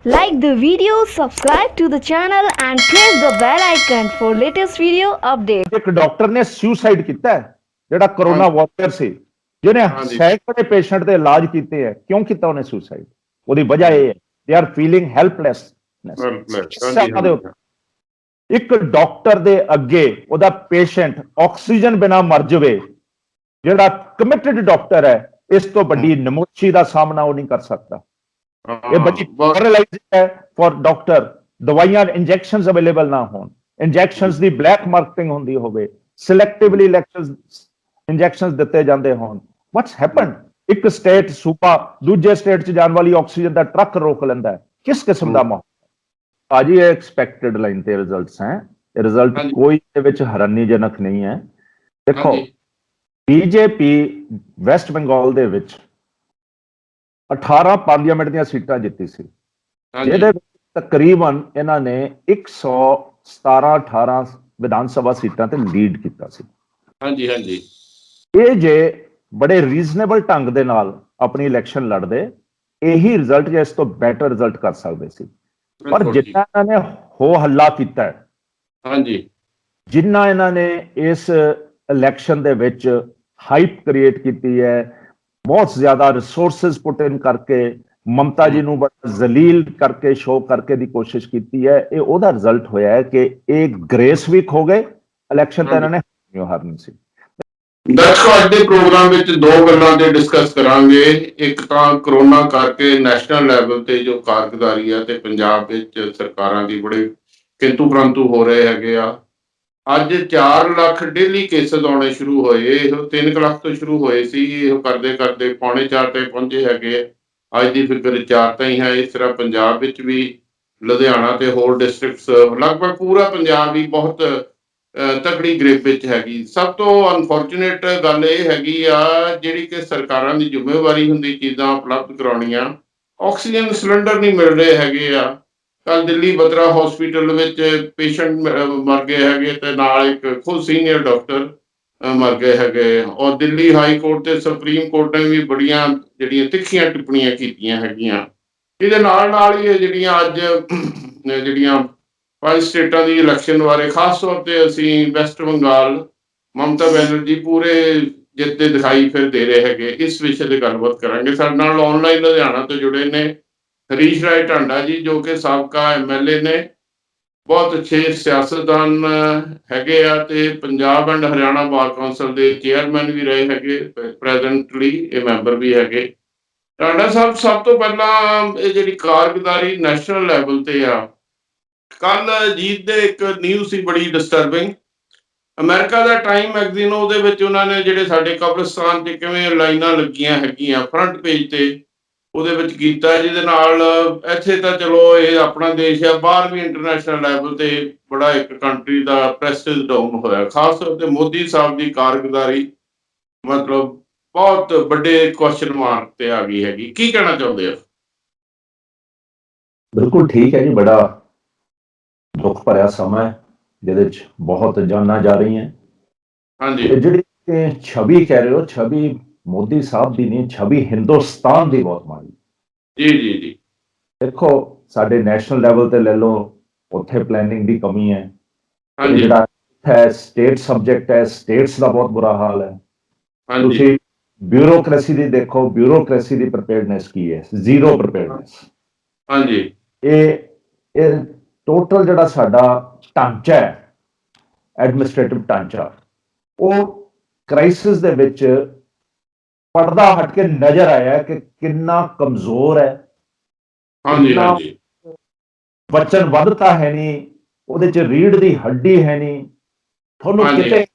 Like the video, subscribe to the channel and press the bell icon for latest video updates. ਇੱਕ doctor ਨੇ suicide ਕੀਤਾ ਹੈ, ਜਿਹੜਾ corona warrior ਸੀ, ਜਿਹਨੇ ਹਾਂਜੀ। ਸੈਂਕੜੇ ਪੇਸ਼ੈਂਟ ਦੇ ਇਲਾਜ ਕੀਤੇ ਹੈ। ਕਿਉਂ ਕੀਤਾ ਉਹਨੇ ਸੁਸਾਈਡ? ਉਹਦੀ ਵਜ੍ਹਾ ਇਹ ਹੈ, ਦੇ ਆਰ ਫੀਲਿੰਗ ਹੈਲਪਲੈਸ। ਇੱਕ ਡਾਕਟਰ ਦੇ ਅੱਗੇ ਉਹਦਾ ਪੇਸ਼ੈਂਟ ਆਕਸੀਜਨ ਬਿਨਾ ਮਰ ਜਾਵੇ, ਜਿਹੜਾ ਕਮਿਟਡ ਡਾਕਟਰ ਹੈ, ਇਸ ਤੋਂ ਵੱਡੀ ਨਮੋਸ਼ੀ ਦਾ ਸਾਹਮਣਾ ਉਹ ਨਹੀਂ ਕਰ ਸਕਦਾ। ਇਹ ਬੜੀ ਪੈਰਾਲਾਈਜ਼ਿੰਗ ਹੈ ਫॉर ਡਾਕਟਰ। ਦਵਾਈਆਂ ਇੰਜੈਕਸ਼ਨਸ ਅਵੇਲੇਬਲ ਨਾ ਹੋਣ, ਇੰਜੈਕਸ਼ਨਸ ਦੀ ਬਲੈਕ ਮਾਰਕੀਟਿੰਗ ਹੁੰਦੀ ਹੋਵੇ, ਸਿਲੈਕਟਿਵਲੀ ਇੰਜੈਕਸ਼ਨਸ ਦਿੱਤੇ ਜਾਂਦੇ ਹੋਣ। What's happened? ਇੱਕ ਸਟੇਟ ਸੂਬਾ ਦੂਜੇ ਸਟੇਟ 'ਚ ਜਾਣ ਵਾਲੀ ਆਕਸੀਜਨ ਦਾ ਟਰੱਕ ਰੋਕ ਲੈਂਦਾ ਹੈ। ਕਿਸ ਕਿਸਮ ਦਾ ਮਾਹੌਲ? ਭਾਜੀ ਇਹ ਐਕਸਪੈਕਟਡ ਲਾਈਨ ਤੇ ਰਿਜ਼ਲਟਸ ਹੈ। ਇਹ ਰਿਜ਼ਲਟ ਕੋਈ ਇਹਦੇ ਵਿੱਚ ਹੈਰਾਨੀਜਨਕ ਨਹੀਂ ਹੈ। ਦੇਖੋ, ਬੀਜੇਪੀ ਵੈਸਟ ਬੰਗਾਲ ਦੇ ਵਿੱਚ 18 ਪਾਰਲੀਮੈਂਟ ਦੀਆਂ ਸੀਟਾਂ ਜਿੱਤੀ ਸੀ, ਜਿਹਦੇ ਵਿੱਚ ਤਕਰੀਬਨ ਇਹਨਾਂ ਨੇ 117-18 ਵਿਧਾਨ ਸਭਾ ਸੀਟਾਂ ਤੇ ਲੀਡ ਕੀਤਾ ਸੀ। ਹਾਂਜੀ। ਇਹ ਜੇ ਬੜੇ ਰੀਜ਼ਨੇਬਲ ਢੰਗ ਦੇ ਨਾਲ ਆਪਣੀ ਇਲੈਕਸ਼ਨ ਲੜਦੇ, ਇਹੀ ਰਿਜ਼ਲਟ ਜਾਂ ਇਸ ਤੋਂ ਬੈਟਰ ਰਿਜ਼ਲਟ ਕਰ ਸਕਦੇ ਸੀ। ਪਰ ਜਿੰਨਾ ਇਹਨਾਂ ਨੇ ਹੋ ਹੱਲਾ ਕੀਤਾ ਹੈ, ਜਿੰਨਾ ਇਹਨਾਂ ਨੇ ਇਸ ਇਲੈਕਸ਼ਨ ਦੇ ਵਿੱਚ ਹਾਈਪ ਕ੍ਰੀਏਟ ਕੀਤੀ ਹੈ, ਬਹੁਤ ਜ਼ਿਆਦਾ ਰਿਸੋਰਸਿਸ ਪੁੱਟ ਇਨ ਕਰਕੇ ਮਮਤਾ ਜੀ ਨੂੰ ਬੜਾ ਜ਼ਲੀਲ ਕਰਕੇ ਸ਼ੋਅ ਕਰਕੇ ਦੀ ਕੋਸ਼ਿਸ਼ ਕੀਤੀ ਹੈ। ਇਹ ਉਹਦਾ ਰਿਜ਼ਲਟ ਹੋਇਆ ਹੈ ਕਿ ਇਹ ਗ੍ਰੇਸ ਵੀਕ ਹੋ ਗਏ। ਇਲੈਕਸ਼ਨ ਤਾਂ ਇਹਨਾਂ ਨੇ ਹਾਰਨੀ ਸੀ। ਦਰਸ਼ਕੋ, ਅੱਜ ਦੇ ਪ੍ਰੋਗਰਾਮ ਵਿੱਚ ਦੋ ਗੱਲਾਂ ਤੇ ਡਿਸਕਸ ਕਰਾਂਗੇ। ਇੱਕ ਤਾਂ ਕਰੋਨਾ ਕਰਕੇ ਨੈਸ਼ਨਲ ਲੈਵਲ ਤੇ ਜੋ ਕਾਰਗੁਜ਼ਾਰੀ ਹੈ ਤੇ ਪੰਜਾਬ ਵਿੱਚ ਸਰਕਾਰਾਂ ਦੀ ਬੜੇ ਕਿੰਤੂ ਪ੍ਰੰਤੂ ਹੋ ਰਹੇ ਹੈਗੇ ਆ। ਅੱਜ 4 ਲੱਖ ਡੇਲੀ ਕੇਸਿਸ ਆਉਣੇ ਸ਼ੁਰੂ ਹੋਏ। ਇਹ 3 ਲੱਖ ਤੋਂ ਸ਼ੁਰੂ ਹੋਏ ਸੀ, ਇਹ ਕਰਦੇ ਕਰਦੇ 4.5 ਤੇ ਪਹੁੰਚੇ ਹੈਗੇ। ਅੱਜ ਦੀ ਫਿਗਰ 4 ਤਾਂ ਹੀ ਹੈ। ਇਸ ਤਰ੍ਹਾਂ ਪੰਜਾਬ ਵਿੱਚ ਵੀ ਲੁਧਿਆਣਾ ਤੇ ਹੋਰ ਡਿਸਟ੍ਰਿਕਟਸ, ਲਗਭਗ ਪੂਰਾ ਪੰਜਾਬ ਹੀ ਬਹੁਤ ਤਕੜੀ ਗ੍ਰਿਪ ਵਿੱਚ ਹੈਗੀ। ਸਭ ਤੋਂ ਅਨਫੋਰਚੂਨੇਟ ਗੱਲ ਇਹ ਹੈਗੀ ਆ, ਜਿਹੜੀ ਕਿ ਸਰਕਾਰਾਂ ਦੀ ਜ਼ਿੰਮੇਵਾਰੀ ਹੁੰਦੀ ਚੀਜ਼ਾਂ ਉਪਲਬਧ ਕਰਾਉਣੀਆਂ, ਆਕਸੀਜਨ ਸਿਲੰਡਰ ਨਹੀਂ ਮਿਲ ਰਹੇ ਹੈਗੇ ਆ। ਕੱਲ ਦਿੱਲੀ ਬਤਰਾ ਹਸਪੀਟਲ ਵਿੱਚ ਪੇਸ਼ੈਂਟ ਮਰ ਗਏ ਹੈਗੇ ਤੇ ਨਾਲ ਇੱਕ ਖੁਦ ਸੀਨੀਅਰ ਡਾਕਟਰ ਮਰ ਗਏ ਹੈਗੇ। ਔਰ ਦਿੱਲੀ ਹਾਈ ਕੋਰਟ ਤੇ ਸੁਪਰੀਮ ਕੋਰਟ ਨੇ ਵੀ ਬੜੀਆਂ ਜਿਹੜੀਆਂ ਤਿੱਖੀਆਂ ਟਿੱਪਣੀਆਂ ਕੀਤੀਆਂ ਹੈਗੀਆਂ। ਇਹਦੇ ਨਾਲ ਹੀ ਇਹ ਜਿਹੜੀਆਂ ਅੱਜ ਜਿਹੜੀਆਂ 5 ਸਟੇਟਾਂ ਦੀ ਇਲੈਕਸ਼ਨ ਬਾਰੇ, ਖਾਸ ਤੌਰ ਤੇ ਅਸੀਂ ਵੈਸਟ ਬੰਗਾਲ ਮਮਤਾ ਬੈਨਰਜੀ ਪੂਰੇ ਜਿੱਤੇ ਦਿਖਾਈ ਫਿਰ ਦੇ ਰਹੇ ਹੈਗੇ। ਇਸ ਵਿਸ਼ੇ ਤੇ ਗੱਲਬਾਤ ਕਰਾਂਗੇ। ਸਾਡੇ ਨਾਲ ਆਨਲਾਈਨ ਲੁਧਿਆਣਾ ਤੋਂ ਜੁੜੇ ਨੇ ਹਰੀਸ਼ ਰਾਏ ਢਾਂਡਾ ਜੀ, ਜੋ ਕਿ ਸਾਬਕਾ ਐਮਐਲਏ ਨੇ, ਬਹੁਤ ਅੱਛੇ ਸਿਆਸਤਦਾਨ ਹੈਗੇ ਆ ਤੇ Punjab and Haryana bar council ਦੇ ਚੇਅਰਮੈਨ ਵੀ ਰਹੇ ਹੈਗੇ, ਪ੍ਰੈਜ਼ੈਂਟਲੀ ਇਹ ਮੈਂਬਰ ਵੀ ਹੈਗੇ। ਢਾਂਡਾ ਸਾਹਿਬ, ਸਭ ਤੋਂ ਪਹਿਲਾਂ ਇਹ ਜਿਹੜੀ ਕਾਰਗੁਜ਼ਾਰੀ ਨੈਸ਼ਨਲ ਲੈਵਲ ਤੇ ਆ, ਕੱਲ ਜੀਤ ਦੇ ਇੱਕ ਨਿਊਜ਼ ਸੀ ਬੜੀ ਡਿਸਟਰਬਿੰਗ। ਅਮਰੀਕਾ ਦਾ ਟਾਈਮ ਮੈਗਜ਼ੀਨ, ਉਹਦੇ ਵਿੱਚ ਉਹਨਾਂ ਨੇ ਜਿਹੜੇ ਸਾਡੇ ਕਬਰਸਤਾਨ 'ਚ ਕਿਵੇਂ ਲਾਈਨਾਂ ਲੱਗੀਆਂ ਹੈਗੀਆਂ ਫਰੰਟ ਪੇਜ ਤੇ, ਉਹਦੇ ਵਿੱਚ ਕੀਤਾ, ਜਿਹਦੇ ਨਾਲ ਇੱਥੇ ਤਾਂ ਚਲੋ ਇਹ ਆਪਣਾ ਦੇਸ਼ ਆ, ਬਾਹਰ ਵੀ ਇੰਟਰਨੈਸ਼ਨਲ ਲੈਵਲ ਤੇ ਬੜਾ ਇੱਕ ਕੰਟਰੀ ਦਾ ਪ੍ਰੈਸਟੀਜ ਡਾਊਨ ਹੋਇਆ। ਖਾਸ ਤੌਰ ਤੇ ਮੋਦੀ ਸਾਹਿਬ ਦੀ ਕਾਰਗੁਜ਼ਾਰੀ ਮਤਲਬ ਬਹੁਤ ਵੱਡੇ ਕੁਐਸਚਨ ਮਾਰਕ ਤੇ ਆ ਗਈ ਹੈਗੀ। ਕੀ ਕਹਿਣਾ ਚਾਹੁੰਦੇ ਹੋ? ਬਿਲਕੁਲ ਠੀਕ ਹੈ ਜੀ। ਬੜਾ ਦੁੱਖ ਭਰਿਆ ਸਮਾਂ ਹੈ, ਜਿਹਦੇ ਵਿੱਚ ਬਹੁਤ ਜਾਨਾਂ ਜਾ ਰਹੀਆਂ। ਜਿਹੜੀ ਛਵੀ ਕਹਿ ਰਹੇ ਹੋ, ਛਵੀ ਮੋਦੀ ਸਾਹਿਬ ਦੀ ਨਹੀਂ, ਛਵੀ ਹਿੰਦੁਸਤਾਨ ਦੀ ਬਹੁਤ ਮਾੜੀ। ਜੀ। ਦੇਖੋ, ਸਾਡੇ ਨੈਸ਼ਨਲ ਲੈਵਲ ਤੇ ਲੈ ਲਓ, ਉੱਥੇ ਪਲੈਨਿੰਗ ਦੀ ਕਮੀ ਹੈ। ਜਿਹੜਾ ਹੈ ਸਟੇਟ ਸਬਜੈਕਟ ਹੈ, ਸਟੇਟਸ ਦਾ ਬਹੁਤ ਬੁਰਾ ਹਾਲ ਹੈ। ਤੁਸੀਂ ਬਿਊਰੋਕ੍ਰੇਸੀ ਦੀ ਦੇਖੋ, ਬਿਊਰੋਕ੍ਰੇਸੀ ਦੀ ਪ੍ਰੀਪੇਅਰਡਨੈਸ ਕੀ ਹੈ? Zero preparedness. ਇਹ ਟੋਟਲ ਜਿਹੜਾ ਸਾਡਾ ਢਾਂਚਾ ਹੈ, ਐਡਮਿਨਿਸਟ੍ਰੇਟਿਵ ਢਾਂਚਾ, ਉਹ ਕ੍ਰਾਈਸਿਸ ਦੇ ਵਿੱਚ ਪਰਦਾ ਹਟ ਕੇ ਨਜ਼ਰ ਆਇਆ ਕਿ ਕਿੰਨਾ ਕਮਜ਼ੋਰ ਹੈ। ਵਚਨਬੱਧਤਾ ਹੈ ਨਹੀਂ, ਉਹਦੇ 'ਚ ਰੀੜ ਦੀ ਹੱਡੀ ਹੈ ਨਹੀਂ। ਤੁਹਾਨੂੰ ਕਿਤੇ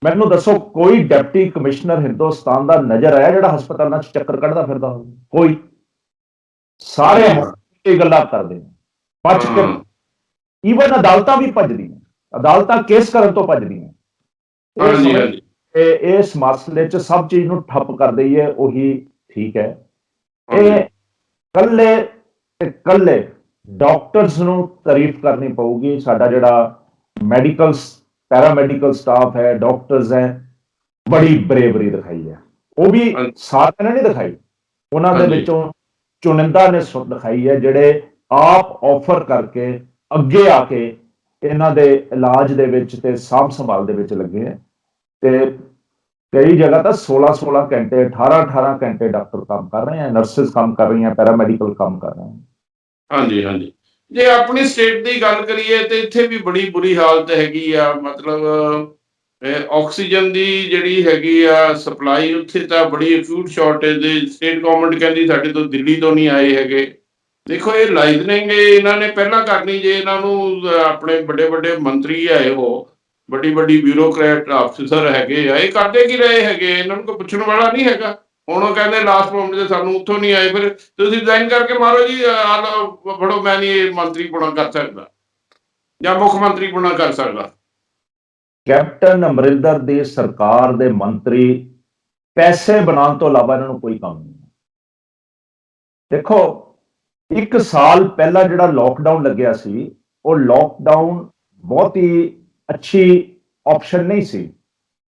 ਮੈਨੂੰ ਦੱਸੋ, ਕੋਈ ਡਿਪਟੀ ਕਮਿਸ਼ਨਰ ਹਿੰਦੁਸਤਾਨ ਦਾ ਨਜ਼ਰ ਆਇਆ ਜਿਹੜਾ ਹਸਪਤਾਲਾਂ 'ਚ ਚੱਕਰ ਕੱਢਦਾ ਫਿਰਦਾ ਹੋਵੇ? ਕੋਈ? ਸਾਰੇ ਇਹ ਗੱਲਾਂ ਕਰਦੇ ਨੇ ਬਚ ਕੇ। ਈਵਨ ਅਦਾਲਤਾਂ ਵੀ ਭੱਜਦੀਆਂ, ਅਦਾਲਤਾਂ ਕੇਸ ਕਰਨ ਤੋਂ ਭੱਜਦੀਆਂ। ਇਸ ਮਸਲੇ 'ਚ ਸਭ ਚੀਜ਼ ਨੂੰ ਠੱਪ ਕਰ ਦਈਏ, ਉਹੀ ਠੀਕ ਹੈ। ਇਹ ਕੱਲੇ ਡਾਕਟਰਸ ਨੂੰ ਤਾਰੀਫ ਕਰਨੀ ਪਊਗੀ। ਸਾਡਾ ਜਿਹੜਾ ਮੈਡੀਕਲ ਪੈਰਾਮੈਡੀਕਲ ਸਟਾਫ ਹੈ, ਡਾਕਟਰਸ ਹੈ, ਬੜੀ ਬਰੇਵਰੀ ਦਿਖਾਈ ਹੈ। ਉਹ ਵੀ ਸਾਰਿਆਂ ਨੇ ਨਹੀਂ ਦਿਖਾਈ, ਉਹਨਾਂ ਦੇ ਵਿੱਚੋਂ ਚੁਣਿੰਦਾ ਨੇ ਦਿਖਾਈ ਹੈ ਜਿਹੜੇ ਆਪ ਆਫਰ ਕਰਕੇ ਅੱਗੇ ਆ ਕੇ ਇਹਨਾਂ ਦੇ ਇਲਾਜ ਦੇ ਵਿੱਚ ਤੇ ਸਾਂਭ ਸੰਭਾਲ ਦੇ ਵਿੱਚ ਲੱਗੇ ਹੈ। ਤੇ ਕਈ ਜਗ੍ਹਾ ਤਾਂ 16-16 ਘੰਟੇ 18-18 ਘੰਟੇ ਡਾਕਟਰ ਕੰਮ ਕਰ ਰਹੇ ਹੈ, ਨਰਸਿਸ ਕੰਮ ਕਰ ਰਹੀਆਂ, ਪੈਰਾਮੈਡੀਕਲ ਕੰਮ ਕਰ ਰਹੇ ਹੈ। ਹਾਂਜੀ ਹਾਂਜੀ। ਜੇ ਆਪਣੀ ਸਟੇਟ ਦੀ ਗੱਲ ਕਰੀਏ ਤੇ ਇੱਥੇ ਵੀ ਬੜੀ ਬੁਰੀ ਹਾਲਤ ਹੈਗੀ ਆ, ਮਤਲਬ ਆਕਸੀਜਨ ਦੀ ਜਿਹੜੀ ਹੈਗੀ ਆ ਸਪਲਾਈ ਉੱਥੇ ਤਾਂ ਬੜੀ ਅਕਿਊਟ ਸ਼ਾਰਟੇਜ ਦੇ। ਸਟੇਟ ਗਵਰਨਮੈਂਟ ਕਹਿੰਦੀ ਸਾਡੇ ਤੋਂ ਦਿੱਲੀ ਤੋਂ ਨਹੀਂ ਆਏ ਹੈਗੇ। ਦੇਖੋ ਇਹ ਲਾਈਜ਼ਨਿੰਗ ਇਹਨਾਂ ਨੇ ਪਹਿਲਾਂ ਕਰਨੀ, ਜੇ ਇਹਨਾਂ ਨੂੰ ਆਪਣੇ ਵੱਡੇ ਵੱਡੇ ਮੰਤਰੀ ਆਏ ਹੋ, ਵੱਡੀ ਵੱਡੀ ਬਿਊਰੋਕਰੇਟ ਆਫਿਸਰ ਹੈਗੇ ਆ, ਇਹ ਕਰਦੇ ਕੀ ਰਹੇ ਹੈਗੇ, ਇਹਨਾਂ ਨੂੰ ਕੋਈ ਪੁੱਛਣ ਵਾਲਾ ਨਹੀਂ ਹੈਗਾ। ਹੁਣ ਉਹ ਕਹਿੰਦੇ ਲਾਸਟ ਮੋਮੈਂਟ ਤੇ ਸਾਨੂੰ ਉੱਥੋਂ ਨਹੀਂ ਆਏ, ਫਿਰ ਤੁਸੀਂ ਰਿਜ਼ਾਈਨ ਕਰਕੇ ਮਾਰੋ ਜੀ, ਆ ਲਓ ਫੜੋ, ਮੈਂ ਨਹੀਂ ਇਹ ਮੰਤਰੀ ਪੁਣਾ ਕਰ ਸਕਦਾ ਜਾਂ ਮੁੱਖ ਮੰਤਰੀ ਪੁਣਾ ਕਰ ਸਕਦਾ। ਕੈਪਟਨ ਅਮਰਿੰਦਰ ਦੀ ਸਰਕਾਰ ਦੇ ਮੰਤਰੀ ਪੈਸੇ ਬਣਾਉਣ ਤੋਂ ਇਲਾਵਾ ਇਹਨਾਂ ਨੂੰ ਕੋਈ ਕੰਮ ਨਹੀਂ ਹੈ। ਦੇਖੋ 1 ਸਾਲ ਪਹਿਲਾਂ ਜਿਹੜਾ ਲੋਕਡਾਊਨ ਲੱਗਿਆ ਸੀ, ਉਹ ਲੋਕਡਾਊਨ ਬਹੁਤ ਹੀ ਅੱਛੀ ਆਪਸ਼ਨ ਨਹੀਂ ਸੀ,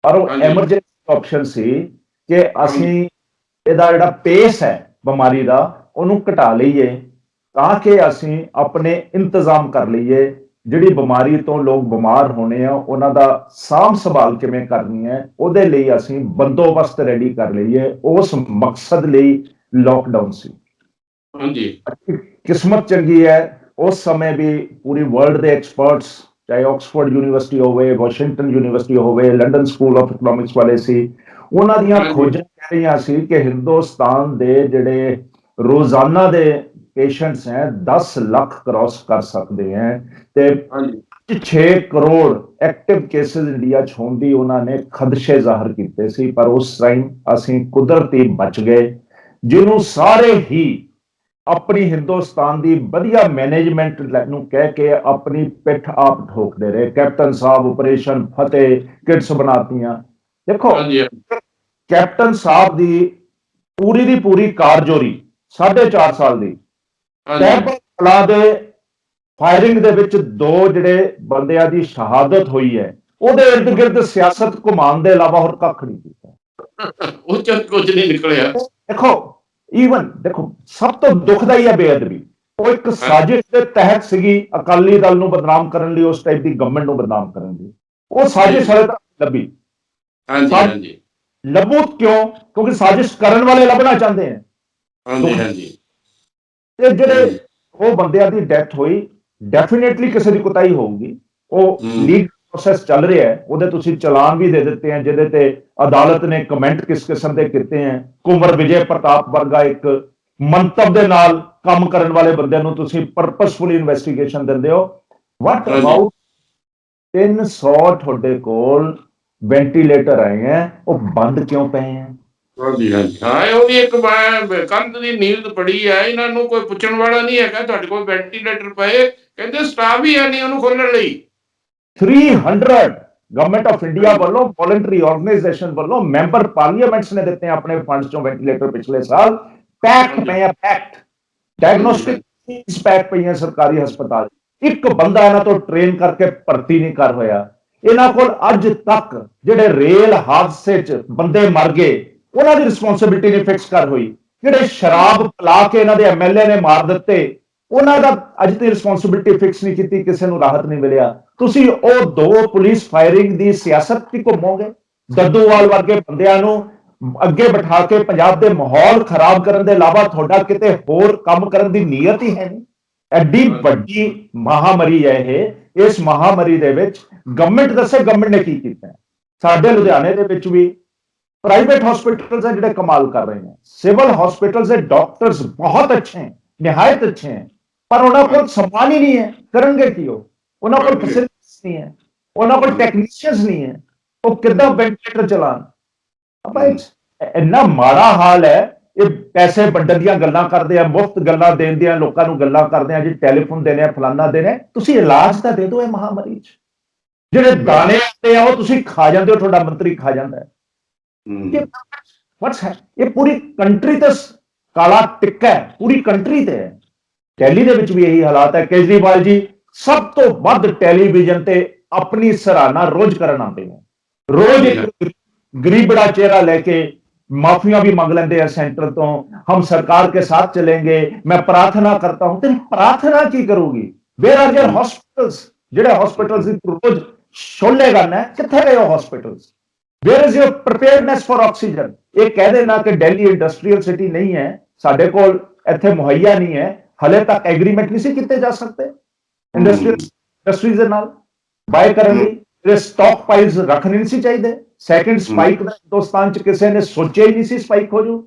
ਪਰ ਉਹ ਐਮਰਜੈਂਸੀ ਆਪਸ਼ਨ ਸੀ ਕਿ ਅਸੀਂ ਇਹਦਾ ਜਿਹੜਾ ਪੇਸ ਹੈ ਬਿਮਾਰੀ ਦਾ ਉਹਨੂੰ ਘਟਾ ਲਈਏ ਤਾਂ ਕਿ ਅਸੀਂ ਆਪਣੇ ਇੰਤਜ਼ਾਮ ਕਰ ਲਈਏ। ਜਿਹੜੀ ਬਿਮਾਰੀ ਤੋਂ ਲੋਕ ਬਿਮਾਰ ਹੋਣੇ ਆ ਉਹਨਾਂ ਦਾ ਸਾਂਭ ਸੰਭਾਲ ਕਿਵੇਂ ਕਰਨੀ ਹੈ, ਉਹਦੇ ਲਈ ਅਸੀਂ ਬੰਦੋਬਸਤ ਰੈਡੀ ਕਰ ਲਈਏ। ਉਸ ਮਕਸਦ ਲਈ ਲੋਕਡਾਊਨ ਸੀ। ਹਾਂਜੀ, ਕਿਸਮਤ ਚੰਗੀ ਹੈ, ਉਸ ਸਮੇਂ ਵੀ ਪੂਰੀ ਵਰਲਡ ਦੇ ਐਕਸਪਰਟਸ, ਚਾਹੇ ਆਕਸਫੋਰਡ ਯੂਨੀਵਰਸਿਟੀ ਹੋਵੇ, ਵਾਸ਼ਿੰਗਟਨ ਯੂਨੀਵਰਸਿਟੀ ਹੋਵੇ, ਲੰਡਨ ਸਕੂਲ ਆਫ ਇਕਨੋਮਿਕਸ ਵਾਲੇ ਸੀ, ਉਹਨਾਂ ਦੀਆਂ ਖੋਜਾਂ ਕਹਿ ਰਹੀਆਂ ਸੀ ਕਿ ਹਿੰਦੁਸਤਾਨ ਦੇ ਜਿਹੜੇ ਰੋਜ਼ਾਨਾ ਦੇ ਪੇਸ਼ੈਂਟਸ ਹੈ 10 ਲੱਖ ਕ੍ਰਾਸ ਕਰ ਸਕਦੇ ਹੈ ਤੇ 6 ਕਰੋੜ ਐਕਟਿਵ ਕੇਸਿਸ ਇੰਡੀਆ 'ਚ ਹੋਣ ਦੀ ਉਹਨਾਂ ਨੇ ਖਦਸ਼ੇ ਜ਼ਾਹਰ ਕੀਤੇ ਸੀ। ਪਰ ਉਸ ਟਾਈਮ ਅਸੀਂ ਕੁਦਰਤੀ ਬਚ ਗਏ, ਜਿਹਨੂੰ ਸਾਰੇ ਹੀ ਆਪਣੀ ਹਿੰਦੁਸਤਾਨ ਦੀ ਵਧੀਆ ਮੈਨੇਜਮੈਂਟ ਨੂੰ ਕਹਿ ਕੇ ਆਪਣੀ ਪਿੱਠ ਆਪ ਠੋਕਦੇ ਰਹੇ। ਕੈਪਟਨ ਸਾਹਿਬ ਆਪਰੇਸ਼ਨ ਫਤਿਹ ਕਿਟਸ ਬਣਾਤੀਆਂ। ਦੇਖੋ ਕੈਪਟਨ ਸਾਹਿਬ ਦੀ ਪੂਰੀ ਕਾਰਜੋਰੀ 4.5 ਸਾਲ ਦੀ ਕਲਾ ਦੇ ਫਾਇਰਿੰਗ ਦੇ ਵਿੱਚ 2 ਜਿਹੜੇ ਬੰਦਿਆਂ ਦੀ ਸ਼ਹਾਦਤ ਹੋਈ ਹੈ, ਉਹਦੇ ਇਰਦ ਗਿਰਦ ਸਿਆਸਤ ਘੁਮਾਉਣ ਦੇ ਇਲਾਵਾ ਹੋਰ ਕੱਖ ਨਹੀਂ ਕੀਤਾ। ਉਹ ਚ ਕੁਝ ਨਹੀਂ ਨਿਕਲਿਆ। ਦੇਖੋ ਸਭ ਤੋਂ ਦੁਖਦਾਈ ਹੈ ਬੇਅਦਬੀ। ਉਹ ਇੱਕ ਸਾਜ਼ਿਸ਼ ਦੇ ਤਹਿਤ ਸੀਗੀ ਅਕਾਲੀ ਦਲ ਨੂੰ ਬਦਨਾਮ ਕਰਨ ਲਈ, ਉਸ ਟਾਈਪ ਦੀ ਗਵਰਨਮੈਂਟ ਨੂੰ ਬਦਨਾਮ ਕਰਨ ਲਈ। ਉਹ ਸਾਜ਼ਿਸ਼ ਹਲੇ ਤੱਕ ਲੱਭੀ। ਹਾਂਜੀ, ਲੱਭੂ ਕਿਉਂ? ਕਿਉਂਕਿ ਸਾਜ਼ਿਸ਼ ਕਰਨ ਵਾਲੇ ਲੱਭਣਾ ਚਾਹੁੰਦੇ ਹੈ। ਹਾਂਜੀ, ਤੇ ਜਿਹੜੇ ਉਹ ਬੰਦਿਆਂ ਦੀ ਡੈਥ ਹੋਈ, ਡੈਫੀਨੇਟਲੀ ਕਿਸੇ ਦੀ ਕੁਤਾਹੀ ਹੋਊਗੀ। ਉਹ ਲੀਗਲ ਪ੍ਰੋਸੈਸ ਚੱਲ ਰਿਹਾ ਹੈ, ਉਹਦੇ ਤੁਸੀਂ ਚਲਾਨ ਵੀ ਦੇ ਦਿੱਤੇ ਹੈ, ਜਿਹਦੇ ਤੇ ਅਦਾਲਤ ਨੇ ਕਮੈਂਟ ਕਿਸ ਕਿਸਮ ਦੇ ਕੀਤੇ ਹੈ। ਕੁੰਵਰ ਵਿਜੇ ਪ੍ਰਤਾਪ ਵਰਗਾ ਇੱਕ ਮੰਤਵ ਦੇ ਨਾਲ ਕੰਮ ਕਰਨ ਵਾਲੇ ਬੰਦੇ ਨੂੰ ਤੁਸੀਂ ਪਰਪਸਫੁਲੀ ਇਨਵੈਸਟੀਗੇਸ਼ਨ ਦਿੰਦੇ ਹੋ। ਵਾਟ ਅਬਾਊਟ 300 ਤੁਹਾਡੇ ਕੋਲ ਵੈਂਟੀਲੇਟਰ ਆਏ ਹੈ, ਉਹ ਬੰਦ ਕਿਉਂ ਪਏ ਹੈ? ਹਾਂਜੀ, ਹਾਂ, ਉਹ ਵੀ ਇੱਕ ਕੰਧ ਦੀ ਨੀਂਦ ਪੜੀ ਹੈ, ਇਹਨਾਂ ਨੂੰ ਕੋਈ ਪੁੱਛਣ ਵਾਲਾ ਨਹੀਂ ਹੈਗਾ। ਤੁਹਾਡੇ ਕੋਲ ਵੈਂਟੀਲੇਟਰ ਪਏ, ਕਹਿੰਦੇ ਸਟਾਫ ਵੀ ਹੈ ਨਹੀਂ ਉਹਨੂੰ ਖੋਲਣ ਲਈ। 300 ਗਵਰਨਮੈਂਟ ਆਫ ਇੰਡੀਆ ਵੱਲੋਂ ਵੋਲੰਟਰੀ ਆਰਗੇਨਾਈਜੇਸ਼ਨ ਵੱਲੋਂ ਮੈਂਬਰ ਪਾਰਲੀਮੈਂਟਸ ਨੇ ਦਿੱਤੇ ਆਪਣੇ ਫੰਡਸ ਚੋਂ ਵੈਂਟੀਲੇਟਰ ਪਿਛਲੇ ਸਾਲ। ਪੈਕਟ ਪਏ ਆ, ਪੈਕਟ ਡਾਇਗਨੋਸਟਿਕ ਪੈਕ ਪਈਆਂ ਸਰਕਾਰੀ ਹਸਪਤਾਲ। ਇੱਕ ਬੰਦਾ ਇਹਨਾਂ ਤੋਂ ਟ੍ਰੇਨ ਕਰਕੇ ਭਰਤੀ ਨਹੀਂ ਕਰ ਹੋਇਆ। ਇਹਨਾਂ ਕੋਲ ਅੱਜ ਤੱਕ ਜਿਹੜੇ ਰੇਲ ਹਾਦਸੇ 'ਚ ਬੰਦੇ ਮਰ ਗਏ ਉਹਨਾਂ ਦੀ ਰਿਸਪੌਂਸਿਬਿਲਟੀ ਨਹੀਂ ਫਿਕਸ ਕਰ ਹੋਈ। ਜਿਹੜੇ ਸ਼ਰਾਬ ਪਿਲਾ ਕੇ ਇਹਨਾਂ ਦੇ ਐਮਐਲਏ ਨੇ ਮਾਰ ਦਿੱਤੇ, ਉਹਨਾਂ ਦਾ ਅੱਜ ਤੱਕ ਰਿਸਪੌਂਸਿਬਿਲਟੀ ਫਿਕਸ ਨਹੀਂ ਕੀਤੀ, ਕਿਸੇ ਨੂੰ ਰਾਹਤ ਨਹੀਂ ਮਿਲਿਆ। ਤੁਸੀਂ ਉਹ 2 ਪੁਲਿਸ ਫਾਇਰਿੰਗ ਦੀ ਸਿਆਸਤ ਤੇ ਘੁੰਮੋਗੇ। ਦੱਦੂਵਾਲ ਵਰਗੇ ਬੰਦਿਆਂ ਨੂੰ ਅੱਗੇ ਬਿਠਾ ਕੇ ਪੰਜਾਬ ਦੇ ਮਾਹੌਲ ਖਰਾਬ ਕਰਨ ਦੇ ਇਲਾਵਾ ਤੁਹਾਡਾ ਕਿਤੇ ਹੋਰ ਕੰਮ ਕਰਨ ਦੀ ਨੀਅਤ ਹੀ ਹੈ ਨਹੀਂ। ਐਡੀ ਵੱਡੀ ਮਹਾਮਾਰੀ ਹੈ ਇਹ। ਇਸ ਮਹਾਮਾਰੀ ਦੇ ਵਿੱਚ ਗਵਰਨਮੈਂਟ ਦੱਸੇ ਗਵਰਨਮੈਂਟ ਨੇ ਕੀ ਕੀਤਾ। ਸਾਡੇ ਲੁਧਿਆਣੇ ਦੇ ਵਿੱਚ ਵੀ ਪ੍ਰਾਈਵੇਟ ਹਸਪੀਟਲਸ ਹੈ ਜਿਹੜੇ ਕਮਾਲ ਕਰ ਰਹੇ ਨੇ। ਸਿਵਲ ਹਸਪੀਟਲਸ ਦੇ ਡਾਕਟਰਸ ਬਹੁਤ ਅੱਛੇ ਹੈ, ਨਿਹਾਇਤ ਅੱਛੇ ਹੈ, ਪਰ ਉਹਨਾਂ ਕੋਲ ਸਮਾਨ ਹੀ ਨਹੀਂ ਹੈ। ਕਰਨਗੇ ਕੀ? ਉਹਨਾਂ ਕੋਲ ਫੈਸਿਲਿਟੀਜ਼ ਨਹੀਂ ਹੈ, ਉਹਨਾਂ ਕੋਲ ਟੈਕਨੀਸ਼ੀਅਨਸ ਨਹੀਂ ਹੈ। ਉਹ ਕਿੱਦਾਂ ਵੈਂਟੀਲੇਟਰ ਚਲਾਉਣ? ਆਪਾਂ ਇੰਨਾ ਮਾੜਾ ਹਾਲ ਹੈ। ਇਹ ਪੈਸੇ ਵੰਡਣ ਦੀਆਂ ਗੱਲਾਂ ਕਰਦੇ ਆ, ਮੁਫਤ ਗੱਲਾਂ ਦੇਣ ਦੀਆਂ ਲੋਕਾਂ ਨੂੰ ਗੱਲਾਂ ਕਰਦੇ ਆ ਜੀ, ਟੈਲੀਫੋਨ ਦੇਣੇ ਆ, ਫਲਾਨਾ ਦੇਣੇ। ਤੁਸੀਂ ਇਲਾਜ ਤਾਂ ਦੇ ਦਿਓ ਇਹ ਮਹਾਮਾਰੀ 'ਚ। ਜਿਹੜੇ ਦਾਣੇ ਆਉਂਦੇ ਆ ਉਹ ਤੁਸੀਂ ਖਾ ਜਾਂਦੇ ਹੋ, ਤੁਹਾਡਾ ਮੰਤਰੀ ਖਾ ਜਾਂਦਾ ਹੈ। ਇਹ ਪੂਰੀ ਕੰਟਰੀ ਤੇ ਕਾਲਾ ਟਿੱਕਾ ਹੈ, ਪੂਰੀ ਕੰਟਰੀ ਤੇ ਹੈ। ਦਿੱਲੀ ਦੇ ਵਿੱਚ ਵੀ ਇਹੀ ਹਾਲਾਤ ਹੈ। ਕੇਜਰੀਵਾਲ ਜੀ ਸਭ ਤੋਂ ਵੱਧ ਟੈਲੀਵਿਜ਼ਨ ਤੇ ਆਪਣੀ ਸਰਾਹਨਾ ਰੋਜ਼ ਕਰਨ ਆਉਂਦੇ ਨੇ। ਰੋਜ਼ ਇੱਕ ਗਰੀਬੜਾ ਚਿਹਰਾ ਲੈ ਕੇ माफिया भी मांग लेंगे हैं सेंटर तो, हम सरकार के साथ चलेंगे, मैं प्रार्थना करता हूं। तेरी प्रार्थना की करूगी? Where are your hospitals? ਜਿਹੜੇ ਹਸਪੀਟਲਸ ਦੀ ਰੋਜ਼ ਛੋਲੇ ਕਰਨਾ ਕਿੱਥੇ ਗਏ ਹੋ hospitals? Where is your preparedness for oxygen? ਇਹ ਕਹਿ ਦੇਣਾ ਕਿ ਦਿੱਲੀ ਇੰਡਸਟਰੀਅਲ ਸਿਟੀ ਨਹੀਂ ਹੈ, ਸਾਡੇ ਕੋਲ ਇੱਥੇ ਮੁਹੱਈਆ ਨਹੀਂ ਹੈ, ਹਲੇ ਤੱਕ ਐਗਰੀਮੈਂਟ ਨਹੀਂ ਸੀ ਕੀਤੇ ਜਾ ਸਕਦੇ ਇੰਡਸਟਰੀਜ਼ ਦੇ ਨਾਲ ਬਾਏ ਕਰਨ ਲਈ, ਇਹ ਸਟਾਕ ਪਾਈਲਸ ਰੱਖਣੇ ਨਹੀਂ ਸੀ ਚਾਹੀਦੇ। ਸੈਕੰਡ ਸਪਾਈਕ ਦਾ ਹਿੰਦੁਸਤਾਨ ਚ ਕਿਸੇ ਨੇ ਸੋਚਿਆ ਹੀ ਨਹੀਂ ਸੀ ਸਪਾਈਕ ਹੋ ਜੂ।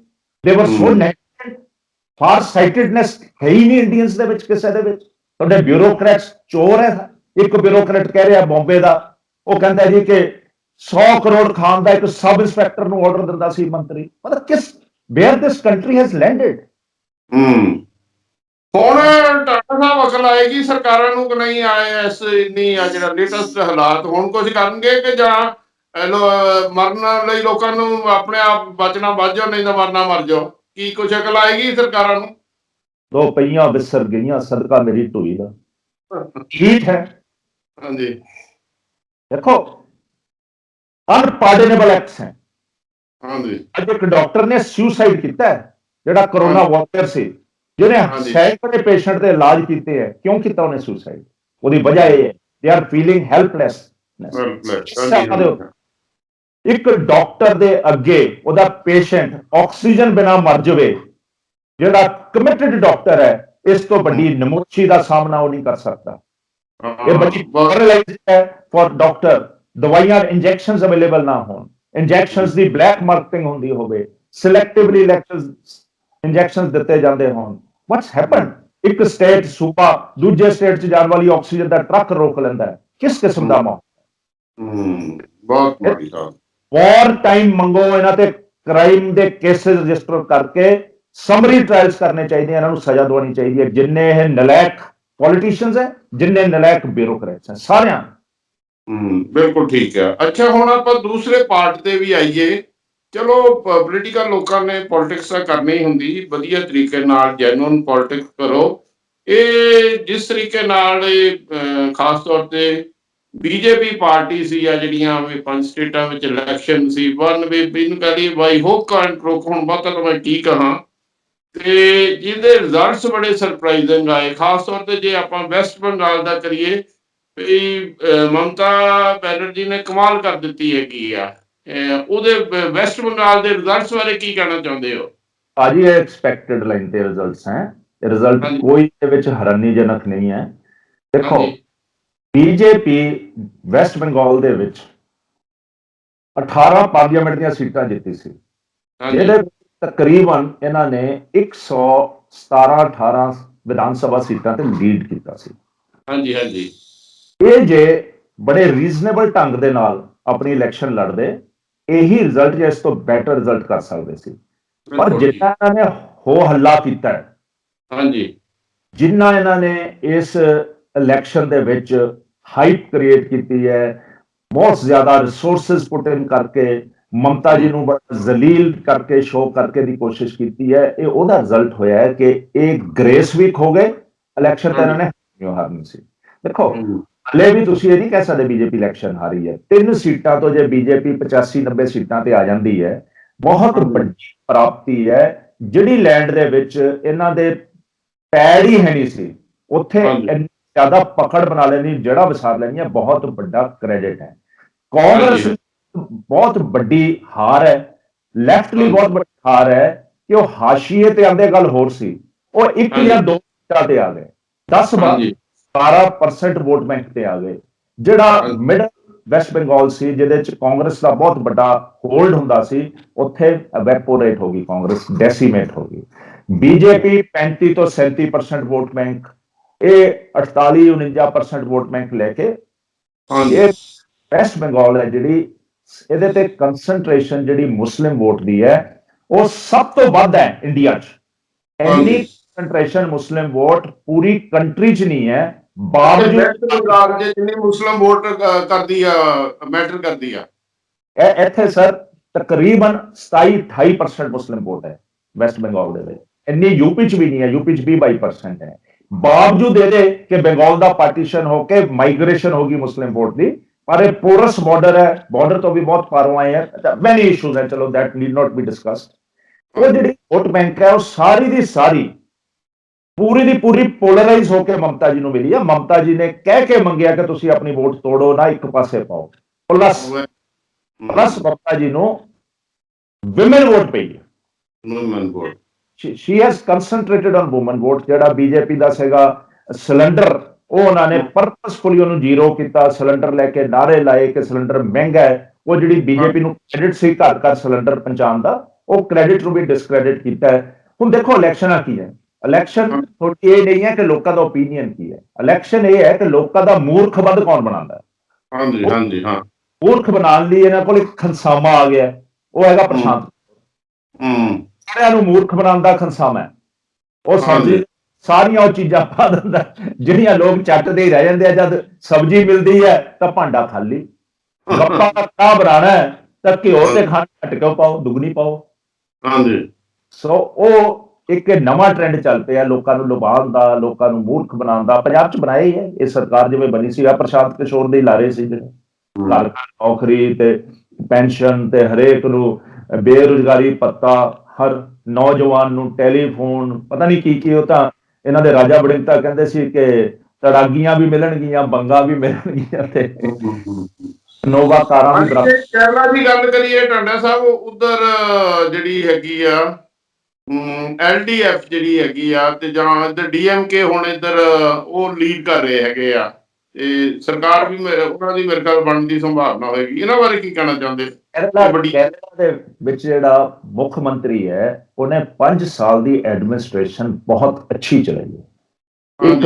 ਦੇ ਵਰ ਸੋ ਨੈਗੇਟਿਵ, ਫਾਰ ਸਾਈਟਡਨੈਸ ਹੈ ਹੀ ਨਹੀਂ ਇੰਡੀਅਨਸ ਦੇ ਵਿੱਚ ਕਿਸੇ ਦੇ ਵਿੱਚ। ਤੁਹਾਡੇ ਬਿਊਰੋਕਰੈਟਸ ਚੋਰ ਹੈ। ਇੱਕ ਬਿਊਰੋਕਰੇਟ ਕਹਿ ਰਿਹਾ ਬੰਬੇ ਦਾ, ਉਹ ਕਹਿੰਦਾ ਜੀ ਕਿ 100 ਕਰੋੜ ਖਾਣ ਦਾ ਇੱਕ ਸਬ ਇੰਸਪੈਕਟਰ ਨੂੰ ਆਰਡਰ ਦਿੰਦਾ ਸੀ ਮੰਤਰੀ। ਮਤਲਬ ਕਿਸ wear this country has landed. ਹੁਣ ਟਾਟਾ ਸਾਹਿਬ ਅਕਲ ਆਏਗੀ ਸਰਕਾਰਾਂ ਨੂੰ ਕਿ ਨਹੀਂ ਆਏ? ਇਸ ਨਹੀਂ ਆ ਜਿਹੜਾ ਲੇਟੈਸਟ ਹਾਲਾਤ ਹੁਣ ਕੁਝ ਕਰਨਗੇ ਕਿ ਜਾਂ ਮਰਨ ਲਈ ਲੋਕਾਂ ਨੂੰ ਆਪਣੇ ਆਪ ਬਚਣਾ ਬਚ ਜਾਓ, ਨਹੀਂ ਤਾਂ ਮਰਨਾ ਮਰ ਜਾਓ? ਕੀ ਕੁਝ ਅਕਲ ਆਏਗੀ ਸਰਕਾਰਾਂ ਨੂੰ? ਦੋ ਪਈਆਂ ਵਿਸਰ ਗਈਆਂ ਸਦਕਾ ਮੇਰੀ ਢੂਈ ਦਾ ਠੀਕ ਹੈ। ਹਾਂਜੀ ਦੇਖੋ ਅਨਪਾਰਡਨੇਬਲ ਐਕਟਸ ਹੈ। ਹਾਂਜੀ ਅੱਜ ਇੱਕ ਡਾਕਟਰ ਨੇ ਸੁਸਾਈਡ ਕੀਤਾ ਹੈ, ਜਿਹੜਾ ਕਰੋਨਾ ਵਾਰੀਅਰ ਸੀ, ਜਿਹਨੇ ਸੈਂਕੜੇ ਪੇਸ਼ੈਂਟ ਦੇ ਇਲਾਜ ਕੀਤੇ ਹੈ। ਕਿਉਂ ਕੀਤਾ ਉਹਨੇ ਸੁਸਾਈਡ? ਉਹਦੀ ਵਜ੍ਹਾ ਇਹ ਹੈ ਦੇ ਆਰ ਫੀਲਿੰਗ ਹੈਲਪਲੈਸ। ਇੱਕ ਡਾਕਟਰ ਦੇ ਅੱਗੇ ਉਹਦਾ ਪੇਸ਼ੈਂਟ ਆਕਸੀਜਨ ਬਿਨਾ ਮਰ ਜਾਵੇ, ਜਿਹੜਾ ਕਮਿਟਡ ਡਾਕਟਰ ਹੈ, ਇਸ ਤੋਂ ਵੱਡੀ ਨਮੋਸ਼ੀ ਦਾ ਸਾਹਮਣਾ ਉਹ ਨਹੀਂ ਕਰ ਸਕਦਾ। ਇਹ ਬੱਚੀ ਪੈਰਾਲਾਈਜ਼ਡ ਹੈ ਫॉर ਡਾਕਟਰ। ਦਵਾਈਆਂ ਇੰਜੈਕਸ਼ਨਸ ਅਵੇਲੇਬਲ ਨਾ ਹੋਣ, ਇੰਜੈਕਸ਼ਨਸ ਦੀ ਬਲੈਕ ਮਾਰਕੀਟਿੰਗ ਹੁੰਦੀ ਹੋਵੇ, ਸਿਲੈਕਟਿਵਲੀ ਇੰਜੈਕਸ਼ਨਸ ਦਿੱਤੇ ਜਾਂਦੇ ਹੋਣ। What's happen? ਇੱਕ ਸਟੇਟ ਸੂਬਾ ਦੂਜੇ ਸਟੇਟ 'ਚ ਜਾਣ ਵਾਲੀ ਆਕਸੀਜਨ ਦਾ ਟਰੱਕ ਰੋਕ ਲੈਂਦਾ ਹੈ। ਕਿਸ ਕਿਸਮ ਦਾ ਮਾਹੌਲ? ਬਹੁਤ ਮਾੜੀ ਹਾਲਤ। ਵਾਰ ਟਾਈਮ ਮੰਗੋ ਇਹਨਾਂ ਤੇ, ਕ੍ਰਾਈਮ ਦੇ ਕੇਸਿਸ ਰਜਿਸਟਰ ਕਰਕੇ ਸਮਰੀ ਟ੍ਰਾਇਲਸ ਕਰਨੇ ਚਾਹੀਦੇ, ਇਹਨਾਂ ਨੂੰ ਸਜ਼ਾ ਦਵਾਉਣੀ ਚਾਹੀਦੀ ਹੈ। ਜਿੰਨੇ ਇਹ ਨਲਾਇਕ ਪੋਲੀਟੀਸ਼ੀਅਨਸ ਹੈ, ਜਿੰਨੇ ਨਲਾਇਕ ਬਿਊਰੋਕਰੇਟਸ ਹੈ, ਸਾਰਿਆਂ। ਬਿਲਕੁਲ ਠੀਕ ਹੈ। ਅੱਛਾ ਹੁਣ ਆਪਾਂ ਦੂਸਰੇ ਪਾਰਟ ਤੇ ਵੀ ਆਈਏ। ਚਲੋ ਪੋਲੀਟੀਕਲ ਲੋਕਾਂ ਨੇ ਪੋਲਿਟਿਕਸ ਤਾਂ ਕਰਨੀ ਹੁੰਦੀ, ਵਧੀਆ ਤਰੀਕੇ ਨਾਲ ਜੈਨੂਅਨ ਪੋਲਿਟਿਕਸ ਕਰੋ। ਇਹ ਜਿਸ ਤਰੀਕੇ ਨਾਲ ਖਾਸ ਤੌਰ ਤੇ ਬੀਜੇਪੀ ਪਾਰਟੀ ਸੀ ਆ ਜਿਹੜੀਆਂ ਵੀ 5 ਸਟੇਟਾਂ ਵਿੱਚ ਇਲੈਕਸ਼ਨ ਸੀ, ਵਨ ਵੀ ਇਹਨੂੰ ਕਹਿ ਲਈਏ ਬਾਈ ਹੁੱਕ ਐਂਡ ਕ੍ਰੁਕ, ਹੁਣ ਬਹੁਤਾ ਤਾਂ ਮੈਂ ਕੀ ਕਹਾਂ, ਤੇ ਜਿਹਦੇ ਰਿਜ਼ਲਟਸ ਬੜੇ ਸਰਪ੍ਰਾਈਜ਼ਿੰਗ ਆਏ। ਖਾਸ ਤੌਰ ਤੇ ਜੇ ਆਪਾਂ ਵੈਸਟ ਬੰਗਾਲ ਦਾ ਕਰੀਏ, ਮਮਤਾ ਬੈਨਰਜੀ ਨੇ ਕਮਾਲ ਕਰ ਦਿੱਤੀ ਹੈਗੀ ਆ। ਉਹਦੇ ਵੈਸਟ ਬੰਗਾਲ ਦੇ ਰਿਜ਼ਲਟਸ ਬਾਰੇ ਕੀ ਕਹਿਣਾ ਚਾਹੁੰਦੇ ਹੋ? ਭਾਜੀ ਇਹ ਐਕਸਪੈਕਟਡ ਲਾਈਨ ਤੇ ਰਿਜ਼ਲਟਸ ਹੈ। ਇਹ ਰਿਜ਼ਲਟ ਕੋਈ ਇਹਦੇ ਵਿੱਚ ਹੈਰਾਨੀਜਨਕ ਨਹੀਂ ਹੈ। ਦੇਖੋ ਬੀਜੇਪੀ ਵੈਸਟ ਬੰਗਾਲ ਦੇ ਵਿੱਚ 18 ਪਾਰਲੀਮੈਂਟ ਦੀਆਂ ਸੀਟਾਂ ਜਿੱਤੀ ਸੀ, ਜਿਹਦੇ ਤਕਰੀਬਨ ਇਹਨਾਂ ਨੇ 117-18 ਵਿਧਾਨ ਸਭਾ ਸੀਟਾਂ ਤੇ ਲੀਡ ਕੀਤਾ ਸੀ। ਹਾਂਜੀ ਹਾਂਜੀ। ਇਹ ਜੇ ਬੜੇ ਰੀਜ਼ਨੇਬਲ ਢੰਗ ਦੇ ਨਾਲ ਆਪਣੀ ਇਲੈਕਸ਼ਨ ਲੜਦੇ, ਇਹੀ ਰਿਜ਼ਲਟ ਜਾਂ ਇਸ ਤੋਂ ਬੈਟਰ ਰਿਜ਼ਲਟ ਕਰ ਸਕਦੇ ਸੀ। ਪਰ ਜਿੰਨਾ ਇਹਨਾਂ ਨੇ ਹੋ ਹੱਲਾ ਕੀਤਾ ਹੈ, ਹਾਂਜੀ, ਜਿੰਨਾ ਇਹਨਾਂ ਨੇ ਇਸ ਇਲੈਕਸ਼ਨ ਦੇ ਵਿੱਚ ਹਾਈਪ ਕ੍ਰੀਏਟ ਕੀਤੀ ਹੈ, ਬਹੁਤ ਜ਼ਿਆਦਾ ਰਿਸੋਰਸਿਸ ਪੁੱਟ ਇਨ ਕਰਕੇ ਮਮਤਾ ਜੀ ਨੂੰ ਬੜਾ ਜ਼ਲੀਲ ਕਰਕੇ ਸ਼ੋਅ ਕਰਕੇ ਦੀ ਕੋਸ਼ਿਸ਼ ਕੀਤੀ ਹੈ, ਇਹ ਉਹਦਾ ਰਿਜ਼ਲਟ ਹੋਇਆ ਹੈ ਕਿ ਇਹ ਗ੍ਰੇਸ ਵੀਕ ਹੋ ਗਏ। ਇਲੈਕਸ਼ਨ ਤਾਂ ਇਹਨਾਂ ਨੇ ਹਾਰਨੀ ਸੀ। ਦੇਖੋ ਹਲੇ ਵੀ ਤੁਸੀਂ ਇਹ ਨਹੀਂ ਕਹਿ ਸਕਦੇ ਬੀਜੇਪੀ ਇਲੈਕਸ਼ਨ ਹਾਰੀ ਹੈ। 3 ਸੀਟਾਂ ਤੋਂ ਜੇ ਬੀਜੇਪੀ 85-90 ਸੀਟਾਂ ਤੇ ਆ ਜਾਂਦੀ ਹੈ, ਬਹੁਤ ਵੱਡੀ ਪ੍ਰਾਪਤੀ ਹੈ। ਜਿਹੜੀ ਲੈਂਡ ਦੇ ਵਿੱਚ ਇਹਨਾਂ ਦੇ ਪੈੜ ਹੀ ਹੈ ਨਹੀਂ ਸੀ, ਉੱਥੇ ਜ਼ਿਆਦਾ ਪਕੜ ਬਣਾ ਲੈਣੀ, ਜੜਾ ਵਿਸਾਰ ਲੈਣੀ ਹੈ, ਬਹੁਤ ਵੱਡਾ ਕ੍ਰੈਡਿਟ ਹੈ। ਕਾਂਗਰਸ ਬਹੁਤ ਵੱਡੀ ਹਾਰ ਹੈ, ਲੈਫਟ ਲਈ ਬਹੁਤ ਵੱਡੀ ਹਾਰ ਹੈ ਕਿ ਉਹ ਹਾਸ਼ੀਏ ਤੇ ਆਉਂਦੇ ਗੱਲ ਹੋਰ ਸੀ, ਉਹ 1 ਜਾਂ 2 ਸੀਟਾਂ ਤੇ ਆ ਗਏ, 10-12% ਵੋਟ ਬੈਂਕ ਤੇ ਆ ਗਏ। ਜਿਹੜਾ ਮਿਡਲ ਵੈਸਟ ਬੰਗਾਲ ਸੀ, ਜਿਹਦੇ ਚ ਕਾਂਗਰਸ ਦਾ ਬਹੁਤ ਵੱਡਾ ਹੋਲਡ ਹੁੰਦਾ ਸੀ, ਉੱਥੇ ਵੈਪੋਰੇਟ ਹੋ ਗਈ ਕਾਂਗਰਸ, ਡੈਸੀਮੇਟ ਹੋ ਗਈ। ਬੀਜੇਪੀ 35 ਤੋਂ 37% ਵੋਟ ਬੈਂਕ, ਇਹ 48-49% ਵੋਟ ਬੈਂਕ ਲੈ ਕੇ ਇਹ ਵੈਸਟ ਬੰਗਾਲ ਹੈ ਜਿਹੜੀ, ਇਹਦੇ ਤੇ ਕੰਸੰਟ੍ਰੇਸ਼ਨ ਜਿਹੜੀ ਮੁਸਲਿਮ ਵੋਟ ਦੀ ਹੈ ਉਹ ਸਭ ਤੋਂ ਵੱਧ ਹੈ ਇੰਡੀਆ 'ਚ। ਇੰਨੀ ਕੰਸੰਟ੍ਰੇਸ਼ਨ ਮੁਸਲਿਮ ਵੋਟ ਪੂਰੀ ਕੰਟਰੀ 'ਚ ਨਹੀਂ ਹੈ। ਬਾਵਜੂਦ ਜਿੰਨੀ ਮੁਸਲਿਮ ਵੋਟ ਕਰਦੀ ਆ, ਮੈਟਰ ਕਰਦੀ ਆ, ਇੱਥੇ ਸਰ ਤਕਰੀਬਨ 27-28% ਮੁਸਲਿਮ ਵੋਟ ਹੈ ਵੈਸਟ ਬੰਗਾਲ ਦੇ ਵਿੱਚ। ਇੰਨੀ ਯੂਪੀ 'ਚ ਵੀ ਨਹੀਂ ਹੈ, ਯੂਪੀ 'ਚ 20-22% ਹੈ। ਬਾਵਜੂਦ ਇਹਦੇ ਕਿ ਬੰਗਾਲ ਦਾ ਪਾਰਟੀਸ਼ਨ ਹੋ ਕੇ ਮਾਈਗ੍ਰੇਸ਼ਨ ਹੋ ਗਈ ਮੁਸਲਿਮ ਵੋਟ ਦੀ, पर ये पोरस बॉर्डर है, बॉर्डर तो भी बहुत पारों आए हैं, मैनी इश्यूज है, चलो that need not be discussed. वो जी वोट बैंक है वो सारी दी सारी पूरी दी पूरी पोलराइज होकर ममता जी ਨੂੰ ਮਿਲੀ ਹੈ। ਮਮਤਾ ਜੀ ਨੇ ਕਹਿ ਕੇ ਮੰਗਿਆ ਕਿ ਤੁਸੀਂ ਆਪਣੀ ਵੋਟ ਤੋੜੋ ਨਾ, ਇੱਕ ਪਾਸੇ ਪਾਓ। ਪਲੱਸ ਮਮਤਾ ਜੀ ਨੂੰ ਵਿਮਨ ਵੋਟ ਪਈ ਹੈ। Woman vote she has concentrated on women vote। ਜਿਹੜਾ ਬੀਜੇਪੀ ਦਾ ਸੀਗਾ ਸਿਲੰਡਰ, ਉਹ ਉਹਨਾਂ ਨੇ ਪਰਪਸਫੁਲੀ ਉਹਨੂੰ ਜ਼ੀਰੋ ਕੀਤਾ। ਸਿਲੰਡਰ ਲੈ ਕੇ ਨਾਰੇ ਲਾਏ ਕਿ ਸਿਲੰਡਰ ਮਹਿੰਗਾ ਹੈ। ਉਹ ਜਿਹੜੀ ਬੀਜੇਪੀ ਨੂੰ ਕ੍ਰੈਡਿਟ ਸੀ ਘਰ ਘਰ ਸਿਲੰਡਰ ਪਹੁੰਚਾਉਣ ਦਾ, ਉਹ ਕ੍ਰੈਡਿਟ ਨੂੰ ਵੀ ਡਿਸਕ੍ਰੈਡਿਟ ਕੀਤਾ ਹੈ। ਹੁਣ ਦੇਖੋ ਇਲੈਕਸ਼ਨਾਂ ਕੀ ਹੈ, ਇਲੈਕਸ਼ਨ ਥੋੜੀ ਇਹ ਨਹੀਂ ਹੈ ਕਿ ਲੋਕਾਂ ਦਾ ਓਪੀਨੀਅਨ ਕੀ ਹੈ, ਇਲੈਕਸ਼ਨ ਇਹ ਹੈ ਕਿ ਲੋਕਾਂ ਦਾ ਮੂਰਖਬੰਦ ਕੌਣ ਬਣਾਉਂਦਾ ਹੈ। ਹਾਂਜੀ ਹਾਂਜੀ ਹਾਂ। ਮੂਰਖ ਬਣਾਉਣ ਲਈ ਇਹਨਾਂ ਕੋਲ ਇੱਕ ਖਨਸਾਮਾ ਆ ਗਿਆ, ਉਹ ਹੈਗਾ ਪ੍ਰਸ਼ਾਂਤ। ਸਾਰਿਆਂ ਨੂੰ ਮੂਰਖ ਬਣਾਉਣ ਦਾ ਖਨਸਾਮਾ ਹੈ। ਉਹ ਸਬਜ਼ੀ ਸਾਰੀਆਂ ਉਹ ਚੀਜ਼ਾਂ ਪਾ ਦਿੰਦਾ ਜਿਹੜੀਆਂ ਲੋਕ ਚੱਟਦੇ ਹੀ ਰਹਿ ਜਾਂਦੇ ਆ। ਜਦ ਸਬਜ਼ੀ ਮਿਲਦੀ ਹੈ ਤਾਂ ਭਾਂਡਾ ਖਾਲੀ। ਗੱਪਾਂ ਦਾ ਚਾਹ ਬਣਾਉਣਾ ਹੈ ਤਾਂ ਘਿਓ ਤੇ ਖਾਣ ਘੱਟ ਕਿਉਂ ਪਾਓ, ਦੁੱਗਣੀ ਪਾਓ। ਹਾਂਜੀ। ਸੋ ਉਹ ਇੱਕ ਨਵਾਂ ਟ੍ਰੈਂਡ ਚੱਲ ਪਿਆ ਲੋਕਾਂ ਨੂੰ ਲੁਭਾਉਣ ਦਾ, ਲੋਕਾਂ ਨੂੰ ਮੂਰਖ ਬਣਾਉਣ ਦਾ। ਪੰਜਾਬ 'ਚ ਬਣਾਇਆ ਹੀ ਹੈ ਇਹ ਸਰਕਾਰ ਜਿਵੇਂ ਬਣੀ ਸੀ। ਆ ਪ੍ਰਸ਼ਾਂਤ ਕਿਸ਼ੋਰ ਦੇ ਲਾਰੇ ਸੀ ਜਿਹੜੇ ਘਰ ਘਰ ਨੌਕਰੀ ਤੇ ਪੈਨਸ਼ਨ ਤੇ ਹਰੇਕ ਨੂੰ ਬੇਰੁਜ਼ਗਾਰੀ ਭੱਤਾ, ਹਰ ਨੌਜਵਾਨ ਨੂੰ ਟੈਲੀਫੋਨ, ਪਤਾ ਨਹੀਂ ਕੀ ਉਹ ਤਾਂ ਇਹਨਾਂ ਦੇ ਰਾਜਾ ਵੜਿੰਗ ਤਾਂ ਕਹਿੰਦੇ ਸੀ ਕਿ ਤੜਾਗੀਆਂ ਵੀ ਮਿਲਣਗੀਆਂ, ਬੰਗਾ ਵੀ ਮਿਲਣਗੀਆਂ ਤੇ ਨੋਵਾ ਕਾਰਾਂ ਵੀ। ਕੇਰਲਾ ਦੀ ਗੱਲ ਕਰੀਏ ਟਾਂਡਾ ਸਾਹਿਬ, ਉਧਰ ਜਿਹੜੀ ਹੈਗੀ ਆ LDF ਜਿਹੜੀ ਹੈਗੀ ਆ, ਤੇ ਜਾਂ ਇੱਧਰ DMK ਹੁਣ ਇੱਧਰ ਉਹ ਲੀਡ ਕਰ ਰਹੇ ਹੈਗੇ ਆ, ਤੇ ਸਰਕਾਰ ਵੀ ਉਹਨਾਂ ਦੀ ਮੇਰੇ ਖਿਆਲ ਬਣਨ ਦੀ ਸੰਭਾਵਨਾ ਹੋਏਗੀ। ਇਹਨਾਂ ਬਾਰੇ ਕੀ ਕਹਿਣਾ ਚਾਹੁੰਦੇ? ਕੇਰਲਾ ਦੇ ਵਿੱਚ ਜਿਹੜਾ ਮੁੱਖ ਮੰਤਰੀ ਹੈ ਉਹਨੇ 5 ਸਾਲ ਦੀ ਐਡਮਿਨਿਸਟ੍ਰੇਸ਼ਨ ਬਹੁਤ ਅੱਛੀ ਚਲਾਈ ਹੈ। ਇੱਕ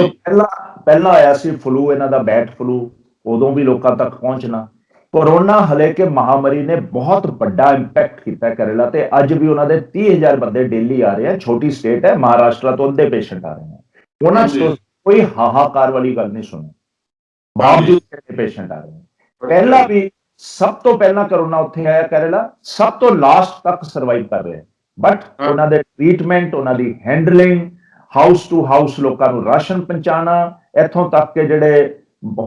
ਪਹਿਲਾਂ ਆਇਆ ਸੀ ਫਲੂ, ਇਹਨਾਂ ਦਾ ਬੈਟ ਫਲੂ, ਉਦੋਂ ਵੀ ਲੋਕਾਂ ਤੱਕ ਪਹੁੰਚਣਾ। ਕੋਰੋਨਾ ਹਲੇ ਕਿ ਮਹਾਮਾਰੀ ਨੇ ਬਹੁਤ ਵੱਡਾ ਇੰਪੈਕਟ ਕੀਤਾ ਕੇਰਲਾ ਤੇ। ਅੱਜ ਵੀ ਉਹਨਾਂ ਦੇ 30,000 ਬੰਦੇ ਡੇਲੀ ਆ ਰਹੇ ਆ। ਛੋਟੀ ਸਟੇਟ ਹੈ, ਮਹਾਰਾਸ਼ਟਰ ਤੋਂ ਅੱਧੇ ਪੇਸ਼ੈਂਟ ਆ ਰਹੇ ਨੇ। ਉਹਨਾਂ 'ਚ ਕੋਈ ਹਾਹਾਕਾਰ ਵਾਲੀ ਗੱਲ ਨਹੀਂ ਸੁਣੀ, ਬਾਵਜੂਦ ਪੇਸ਼ੈਂਟ ਆ ਰਹੇ ਨੇ। ਪਹਿਲਾਂ ਵੀ ਸਭ ਤੋਂ ਪਹਿਲਾਂ ਕਰੋਨਾ ਉੱਥੇ ਆਇਆ ਕੇਰਲਾ, ਸਭ ਤੋਂ ਲਾਸਟ ਤੱਕ ਸਰਵਾਈਵ ਕਰ ਰਹੇ। ਬਟ ਉਹਨਾਂ ਦੇ ਟ੍ਰੀਟਮੈਂਟ, ਉਹਨਾਂ ਦੀ ਹੈਂਡਲਿੰਗ, ਹਾਊਸ ਟੂ ਹਾਊਸ ਲੋਕਾਂ ਨੂੰ ਰਾਸ਼ਨ ਪਹੁੰਚਾਉਣਾ, ਇੱਥੋਂ ਤੱਕ ਕਿ ਜਿਹੜੇ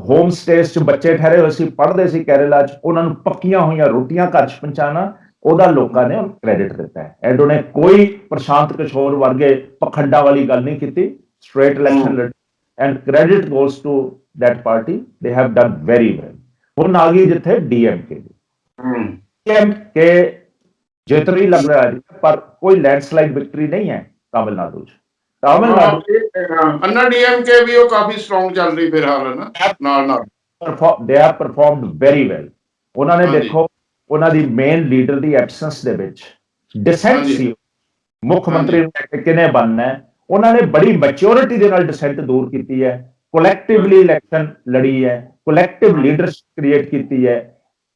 ਹੋਮ ਸਟੇਸ 'ਚ ਬੱਚੇ ਠਹਿਰੇ ਹੋਏ ਸੀ, ਪੜ੍ਹਦੇ ਸੀ ਕੇਰਲਾ 'ਚ, ਉਹਨਾਂ ਨੂੰ ਪੱਕੀਆਂ ਹੋਈਆਂ ਰੋਟੀਆਂ ਘਰ 'ਚ ਪਹੁੰਚਾਉਣਾ, ਉਹਦਾ ਲੋਕਾਂ ਨੇ ਕ੍ਰੈਡਿਟ ਦਿੱਤਾ ਹੈ। ਐਂਡ ਉਹਨੇ ਕੋਈ ਪ੍ਰਸ਼ਾਂਤ ਕਿਸ਼ੋਰ ਵਰਗੇ ਪਖੰਡਾਂ ਵਾਲੀ ਗੱਲ ਨਹੀਂ ਕੀਤੀ। ਸਟ੍ਰੇਟ ਇਲੈਕਸ਼ਨ ਲੜੀ and credit goes to that party, they have done very well। ਹੁਣ ਆ ਗਈ ਜਿੱਥੇ DMK DMK ਜਿੱਤ ਰਹੀ ਲੱਗ ਰਿਹਾ ਹੈ, ਪਰ ਕੋਈ ਲੈਂਡਸਲਾਈਡ ਵਿਕਟਰੀ ਨਹੀਂ ਹੈ ਤਾਮਿਲਨਾਡੂ 'ਚ। ਅੰਨਾ DMK ਵੀ ਉਹ ਕਾਫੀ ਸਟਰੋਂਗ ਚੱਲ ਰਹੀ ਫਿਲਹਾਲ ਹੈ ਨਾ, ਨਾਲ they have performed very well। ਉਹਨਾਂ ਨੇ ਦੇਖੋ ਉਹਨਾਂ ਦੀ ਮੇਨ ਲੀਡਰ ਦੀ ਐਬਸੈਂਸ ਦੇ ਵਿੱਚ ਡਿਸੈਂਟ ਸੀ, ਮੁੱਖ ਮੰਤਰੀ ਨੂੰ ਕਿਹਨੇ ਬਣਨਾ ਹੈ, ਉਹਨਾਂ ਨੇ ਬੜੀ ਮੈਚਿਓਰਿਟੀ ਦੇ ਨਾਲ ਡਿਸੈਂਟ ਦੂਰ ਕੀਤੀ ਹੈ। ਕੋਲੈਕਟਿਵਲੀ ਇਲੈਕਸ਼ਨ ਲੜੀ ਹੈ, ਕੋਲੈਕਟਿਵ ਲੀਡਰਸ਼ਿਪ ਕ੍ਰੀਏਟ ਕੀਤੀ ਹੈ।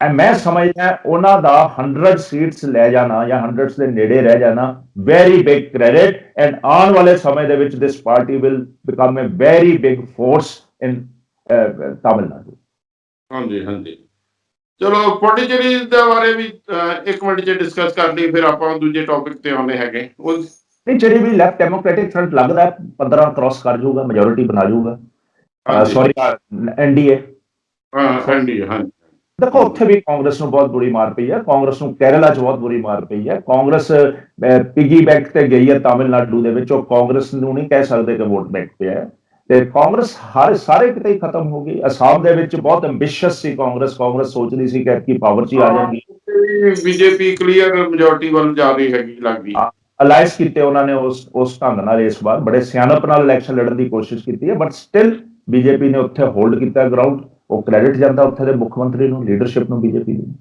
ਮੈਂ ਸਮਝਦਾ ਉਹਨਾਂ ਦਾ 100 ਸੀਟਸ ਲੈ ਜਾਣਾ ਜਾਂ 100 ਦੇ ਨੇੜੇ ਰਹਿ ਜਾਣਾ ਵੈਰੀ ਬਿਗ ਕ੍ਰੈਡਿਟ। ਐਂਡ ਆਉਣ ਵਾਲੇ ਸਮੇਂ ਦੇ ਵਿੱਚ this party will become a very big force in Tamil Nadu. ਹਾਂਜੀ ਹਾਂਜੀ, ਚਲੋ ਪੌਂਡੀਚੇਰੀ ਦੇ ਬਾਰੇ ਵੀ 1 ਮਿੰਟ 'ਚ ਡਿਸਕਸ ਕਰ ਲਈ, ਫਿਰ ਆਪਾਂ ਦੂਜੇ ਟੌਪਿਕ ਤੇ ਆਉਂਦੇ ਹੈਗੇ। ਪੌਂਡੀਚੇਰੀ ਵੀ ਲੈਫਟ ਡੈਮੋਕ੍ਰੈਟਿਕ ਫਰੰਟ ਲੱਗਦਾ 15 ਕ੍ਰਾਸ ਕਰ ਜਾਊਗਾ, ਮੈਜੋਰਿਟੀ ਬਣਾ ਜਾਊਗਾ। Sorry NDA। ਹਾਂਜੀ, ਦੇਖੋ ਉੱਥੇ ਵੀ ਕਾਂਗਰਸ ਨੂੰ ਬਹੁਤ ਬੁਰੀ ਮਾਰ ਪਈ ਹੈ। ਕਾਂਗਰਸ ਨੂੰ ਕੇਰਲਾ 'ਚ ਬਹੁਤ ਬੁਰੀ ਮਾਰ ਪਈ ਹੈ। ਕਾਂਗਰਸ ਪਿਗੀ ਬੈਂਕ ਤੇ ਗਈ ਹੈ ਤਾਮਿਲਨਾਡੂ ਦੇ ਵਿੱਚ। ਉਹ ਕਾਂਗਰਸ ਨੂੰ ਨਹੀਂ ਕਹਿ ਸਕਦੇ ਕਿ ਵੋਟ ਬੈਂਕ ਪਿਆ ਹੈ, ਤੇ ਕਾਂਗਰਸ ਸਾਰੇ ਕਿਤੇ ਹੀ ਖਤਮ ਹੋ ਗਈ। ਅਸਾਮ ਦੇ ਵਿੱਚ ਬਹੁਤ ਐਂਬੀਸ਼ੀਅਸ ਸੀ ਕਾਂਗਰਸ ਸੋਚਦੀ ਸੀ ਕਿ ਐਤਕੀ ਪਾਵਰ 'ਚ ਹੀ ਆ ਜਾਣਗੀ। BJP ਕਲੀਅਰ ਮੈਜੋਰਿਟੀ ਵੱਲ ਜਾ ਰਹੀ ਹੈਗੀ ਲੱਗਦੀ। ਅਲਾਈਸ ਕੀਤੇ ਉਹਨਾਂ ਨੇ ਉਸ ਢੰਗ ਨਾਲ ਇਸ ਵਾਰ ਬੜੇ ਸਿਆਣਪ ਨਾਲ ਇਲੈਕਸ਼ਨ ਲੜਨ ਦੀ ਕੋਸ਼ਿਸ਼ ਕੀਤੀ ਹੈ, ਬਟ ਸਟਿਲ BJP ਨੇ ਉੱਥੇ ਹੋਲਡ ਕੀਤਾ ਗਰਾਊਂਡ। ਉਹ ਕ੍ਰੈਡਿਟ ਜਾਂਦਾ ਉੱਥੇ ਦੇ ਮੁੱਖ ਮੰਤਰੀ ਨੂੰ, ਲੀਡਰਸ਼ਿਪ ਨੂੰ, BJP ਨੂੰ।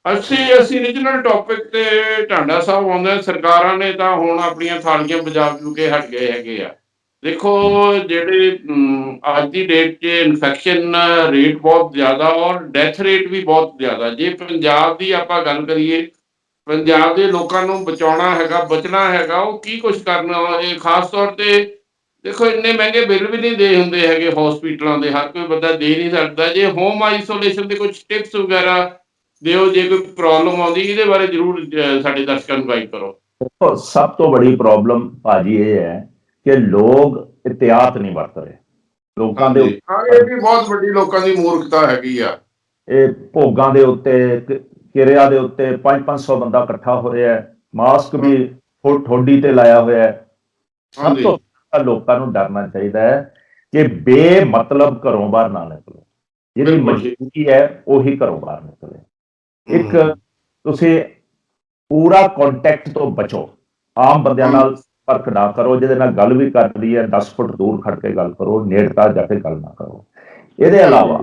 ਅਸੀਂ ਰੀਜਨਲ ਟੌਪਿਕ ਤੇ ਢਾਂਡਾ ਸਾਹਿਬ ਆਉਂਦੇ। ਸਰਕਾਰਾਂ ਨੇ ਤਾਂ ਹੁਣ ਆਪਣੀਆਂ ਥਾਲੀਆਂ ਵਜਾ ਕੇ ਹਟ ਗਏ ਹੈਗੇ ਆ। ਦੇਖੋ ਜਿਹੜੇ ਅੱਜ ਦੀ ਡੇਟ 'ਚ ਇਨਫੈਕਸ਼ਨ ਰੇਟ ਬਹੁਤ ਜ਼ਿਆਦਾ ਔਰ ਡੈਥ ਰੇਟ ਵੀ ਬਹੁਤ ਜ਼ਿਆਦਾ। ਜੇ ਪੰਜਾਬ ਦੀ ਆਪਾਂ ਗੱਲ ਕਰੀਏ, ਪੰਜਾਬ ਦੇ ਲੋਕਾਂ ਨੂੰ ਬਚਾਉਣਾ ਹੈਗਾ, ਬਚਣਾ ਹੈਗਾ, ਉਹ ਕੀ ਕੁਛ ਕਰਨਾ। ਇਹ ਖਾਸ ਤੌਰ ਤੇ ਦੇਖੋ ਇੰਨੇ ਮਹਿੰਗੇ ਬਿੱਲ ਵੀ ਨਹੀਂ ਦੇ ਹੁੰਦੇ ਹੈਗੇ ਹਸਪੀਟਲਾਂ ਦੇ, ਹਰ ਕੋਈ ਬੰਦਾ ਦੇ ਨਹੀਂ ਸਕਦਾ। ਜੇ ਹੋਮ ਆਈਸੋਲੇਸ਼ਨ ਦੇ ਕੁਝ ਟਿਪਸ ਵਗੈਰਾ ਦਿਓ, ਜੇ ਕੋਈ ਪ੍ਰੋਬਲਮ ਆਉਂਦੀ, ਇਹਦੇ ਬਾਰੇ ਜ਼ਰੂਰ ਸਾਡੇ ਦਰਸ਼ਕਾਂ ਨੂੰ ਗਾਈਡ ਕਰੋ। ਸਭ ਤੋਂ ਬੜੀ ਪ੍ਰੋਬਲਮ ਭਾਜੀ ਇਹ ਹੈ ਕਿ ਲੋਕ ਇhtiyat ਨਹੀਂ ਵਰਤ ਰਹੇ। ਲੋਕਾਂ ਦੇ ਹਾਂਜੀ ਹਾਂ, ਇਹ ਵੀ ਬਹੁਤ ਵੱਡੀ ਲੋਕਾਂ ਦੀ ਮੂਰਖਤਾ ਹੈਗੀ ਆ। ਇਹ ਭੋਗਾਂ ਦੇ ਉੱਤੇ ਕਿਰਿਆ ਦੇ ਉੱਤੇ 500 ਬੰਦਾ ਇਕੱਠਾ ਹੋ ਰਿਹਾ ਹੈ, ਮਾਸਕ ਵੀ ਠੋਡੀ ਤੇ ਲਾਇਆ ਹੋਇਆ ਹੈ। ਸਭ ਹਾਂਜੀ ਤੋਂ ਪਹਿਲਾਂ ਲੋਕਾਂ ਨੂੰ ਡਰਨਾ ਚਾਹੀਦਾ ਹੈ ਕਿ ਬੇਮਤਲਬ ਘਰੋਂ ਬਾਹਰ ਨਾ ਨਿਕਲੋ, ਜਿਹੜੀ ਬਿਲਕੁਲ ਜੀ। ਮਜਬੂਰੀ ਹੈ ਉਹੀ ਘਰੋਂ ਬਾਹਰ ਨਿਕਲੇ। ਇੱਕ ਤੁਸੀਂ ਪੂਰਾ ਕੰਟੈਕਟ ਤੋਂ ਬਚੋ, ਆਮ ਬੰਦਿਆਂ ਨਾਲ ਫਰਕ ਨਾ ਕਰੋ, ਜਿਹਦੇ ਨਾਲ ਗੱਲ ਵੀ ਕਰਦੀ ਹੈ 10 ਫੁੱਟ ਦੂਰ ਖੜ ਕੇ ਗੱਲ ਕਰੋ, ਨੇੜਤਾ ਜਾ ਕੇ ਗੱਲ ਨਾ ਕਰੋ। ਇਹਦੇ ਇਲਾਵਾ